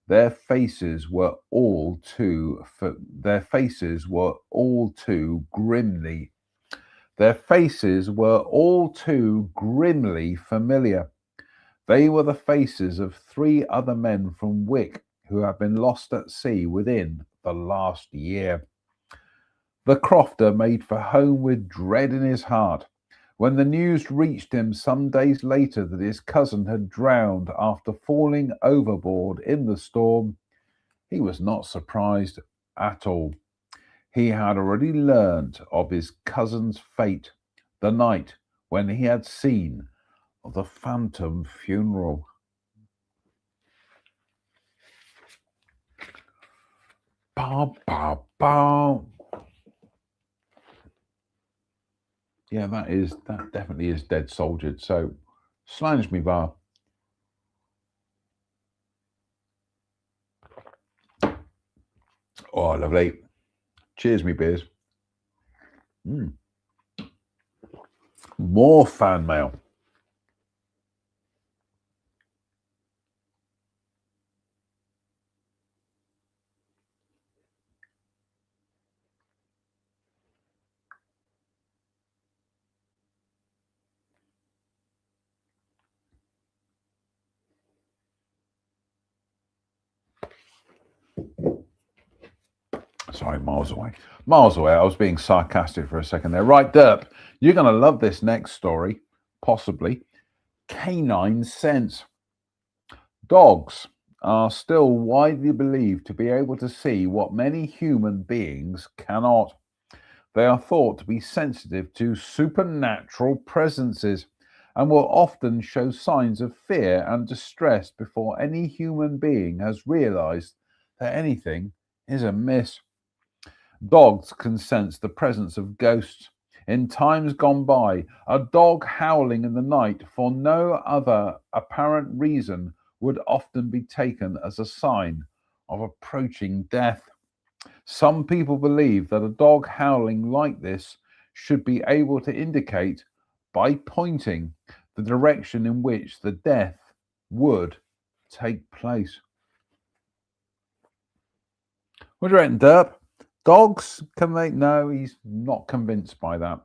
Their faces were all too grimly familiar. They were the faces of 3 other men from Wick who had been lost at sea within the last year. The Crofter made for home with dread in his heart. When the news reached him some days later that his cousin had drowned after falling overboard in the storm, he was not surprised at all. He had already learnt of his cousin's fate the night when he had seen the phantom funeral. Ba, ba, ba. Yeah, that definitely is Dead Soldiered. So, slange me bar. Oh, lovely. Cheers, me beers. More fan mail. Sorry, miles away. Miles away. I was being sarcastic for a second there. Right, Derp, you're going to love this next story, possibly. Canine Sense. Dogs are still widely believed to be able to see what many human beings cannot. They are thought to be sensitive to supernatural presences and will often show signs of fear and distress before any human being has realized that anything is amiss. Dogs can sense the presence of ghosts. In times gone by, a dog howling in the night for no other apparent reason would often be taken as a sign of approaching death. Some people believe that a dog howling like this should be able to indicate, by pointing, the direction in which the death would take place. What do you reckon, Derp? Dogs, can they? No, he's not convinced by that.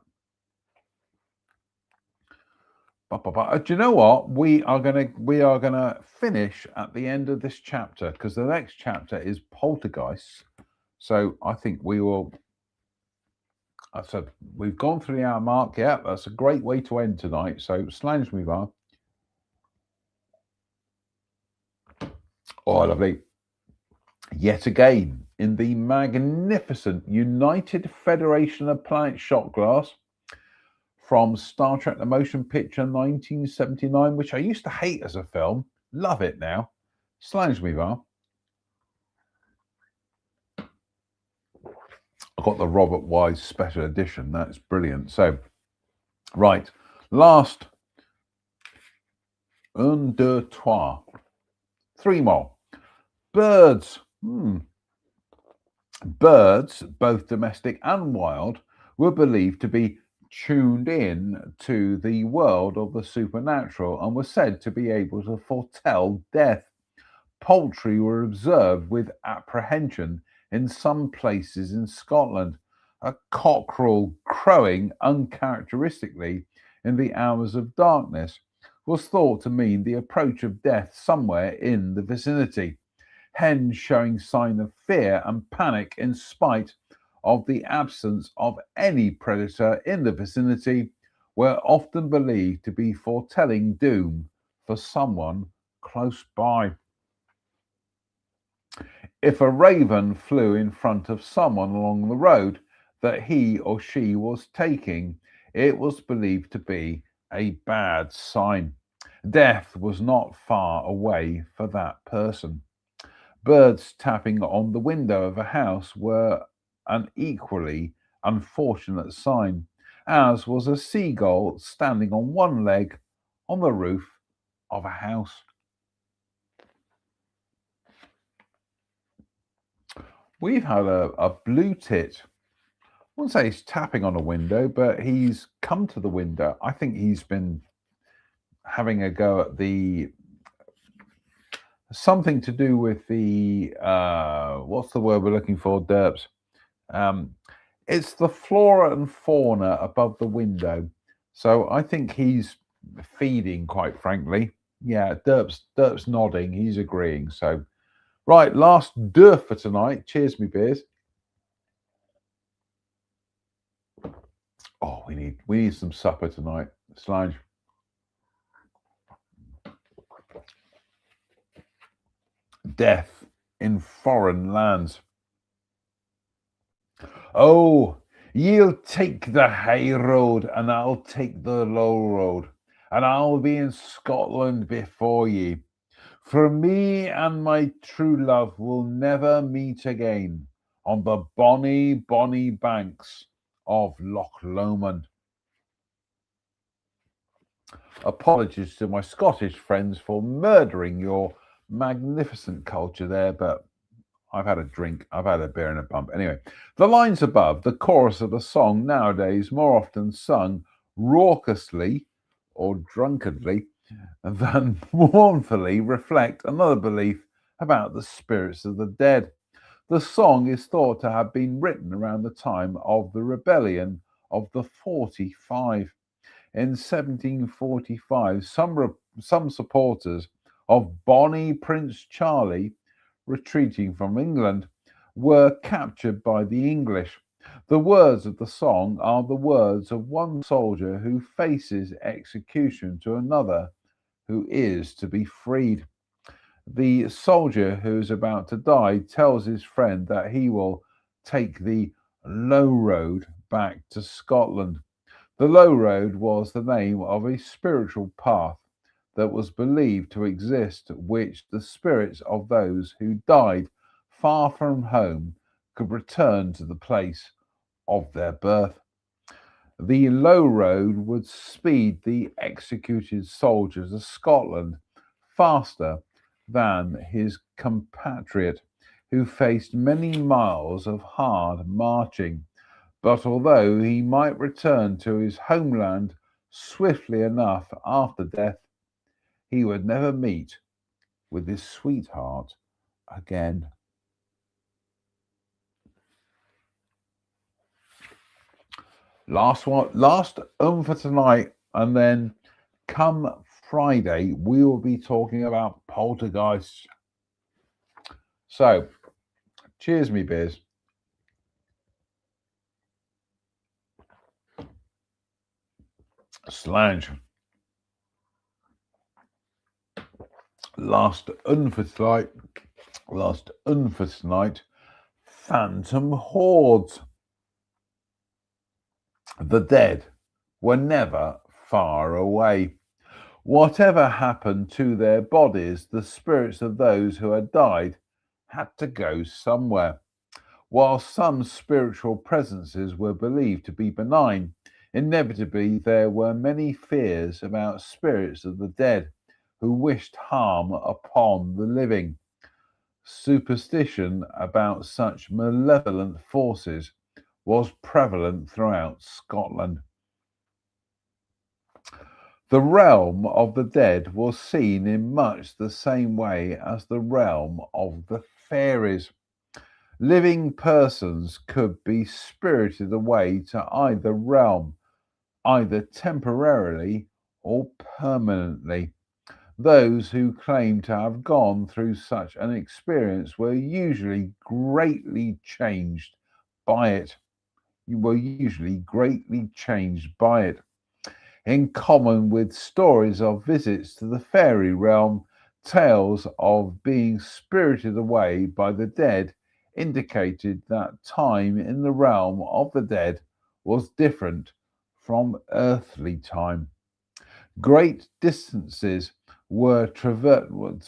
Do you know what? We are gonna finish at the end of this chapter because the next chapter is Poltergeists. So I think we will. I said we've gone through the hour mark. Yeah, that's a great way to end tonight. So Slange me var. Oh, lovely. Yet again, in the magnificent United Federation of Planet Shot Glass from Star Trek The Motion Picture 1979, which I used to hate as a film. Love it now. Slange me var. I got the Robert Wise special edition. That's brilliant. So, right, last un, deux, trois. Three more. Birds. Birds, both domestic and wild, were believed to be tuned in to the world of the supernatural and were said to be able to foretell death. Poultry were observed with apprehension in some places in Scotland. A cockerel crowing uncharacteristically in the hours of darkness was thought to mean the approach of death somewhere in the vicinity. Hens showing sign of fear and panic in spite of the absence of any predator in the vicinity were often believed to be foretelling doom for someone close by. If a raven flew in front of someone along the road that he or she was taking, it was believed to be a bad sign. Death was not far away for that person. Birds tapping on the window of a house were an equally unfortunate sign, as was a seagull standing on one leg on the roof of a house. We've had a blue tit. I wouldn't say he's tapping on a window, but he's come to the window. I think he's been having a go at the something to do with the what's the word we're looking for, Derps? It's the flora and fauna above the window. So I think he's feeding, quite frankly. Yeah, Derp's nodding. He's agreeing. So. Right, last deux for tonight. Cheers, me beers. Oh, we need some supper tonight. Slange. Death in foreign lands. Oh, ye'll take the high road and I'll take the low road, and I'll be in Scotland before ye. For me and my true love will never meet again on the bonny, bonny banks of Loch Lomond. Apologies to my Scottish friends for murdering your magnificent culture there, but I've had a drink, I've had a beer and a bump. Anyway, the lines above, the chorus of a song nowadays more often sung raucously or drunkenly than mournfully, reflect another belief about the spirits of the dead. The song is thought to have been written around the time of the rebellion of the 45. In 1745, some supporters of Bonnie Prince Charlie, retreating from England, were captured by the English. The words of the song are the words of one soldier who faces execution to another who is to be freed. The soldier who's about to die tells his friend that he will take the low road back to Scotland. The low road was the name of a spiritual path that was believed to exist, which the spirits of those who died far from home could return to the place of their birth. The low road would speed the executed soldiers of Scotland faster than his compatriot, who faced many miles of hard marching. But although he might return to his homeland swiftly enough after death, he would never meet with his sweetheart again. Last for tonight, and then come Friday we will be talking about poltergeists. So, cheers, me beers. Slange. Last for tonight, phantom hordes. The dead were never far away. Whatever happened to their bodies, the spirits of those who had died had to go somewhere. While some spiritual presences were believed to be benign, inevitably there were many fears about spirits of the dead who wished harm upon the living. Superstition about such malevolent forces was prevalent throughout Scotland. The realm of the dead was seen in much the same way as the realm of the fairies. Living persons could be spirited away to either realm, either temporarily or permanently. Those who claimed to have gone through such an experience were usually greatly changed by it. In common with stories of visits to the fairy realm, tales of being spirited away by the dead indicated that time in the realm of the dead was different from earthly time. Great distances were traveled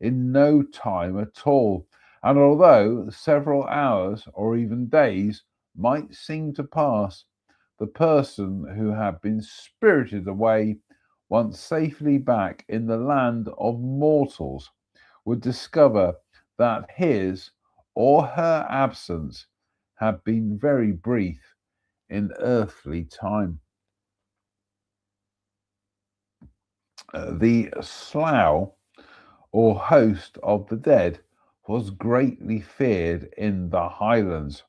in no time at all, and although several hours or even days might seem to pass, the person who had been spirited away, once safely back in the land of mortals, would discover that his or her absence had been very brief in earthly time. The slough, or host of the dead, was greatly feared in the Highlands.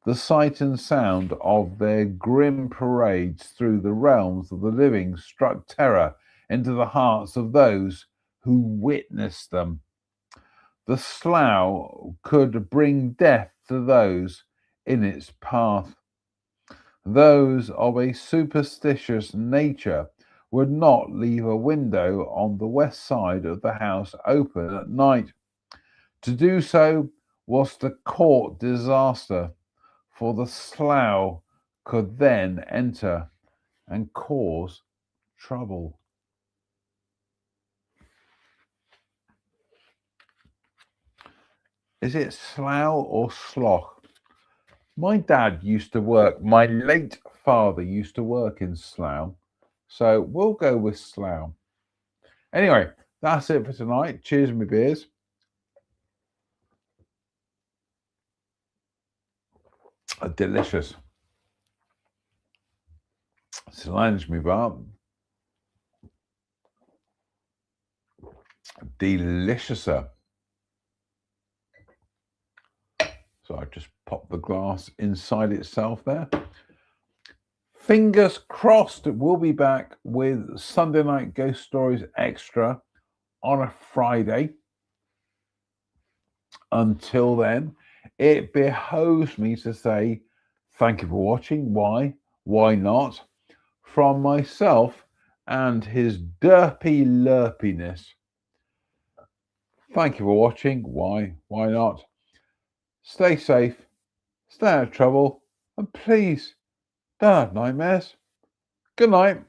The sight and sound of their grim parades through the realms of the living struck terror into the hearts of those who witnessed them. The slough could bring death to those in its path. Those of a superstitious nature would not leave a window on the west side of the house open at night. To do so was to court disaster, for the slough could then enter and cause trouble. Is it slough or slough? My late father used to work in Slough, so we'll go with Slough. Anyway, that's it for tonight. Cheers, my beers. Delicious. Solange, me bar. Deliciouser. So I just pop the glass inside itself there. Fingers crossed we'll be back with Sunday Night Ghost Stories Extra on a Friday. Until then, it behoves me to say thank you for watching. Why not? From myself and his derpy lurpiness. Thank you for watching. Why not? Stay safe, stay out of trouble, and please don't have nightmares. Good night.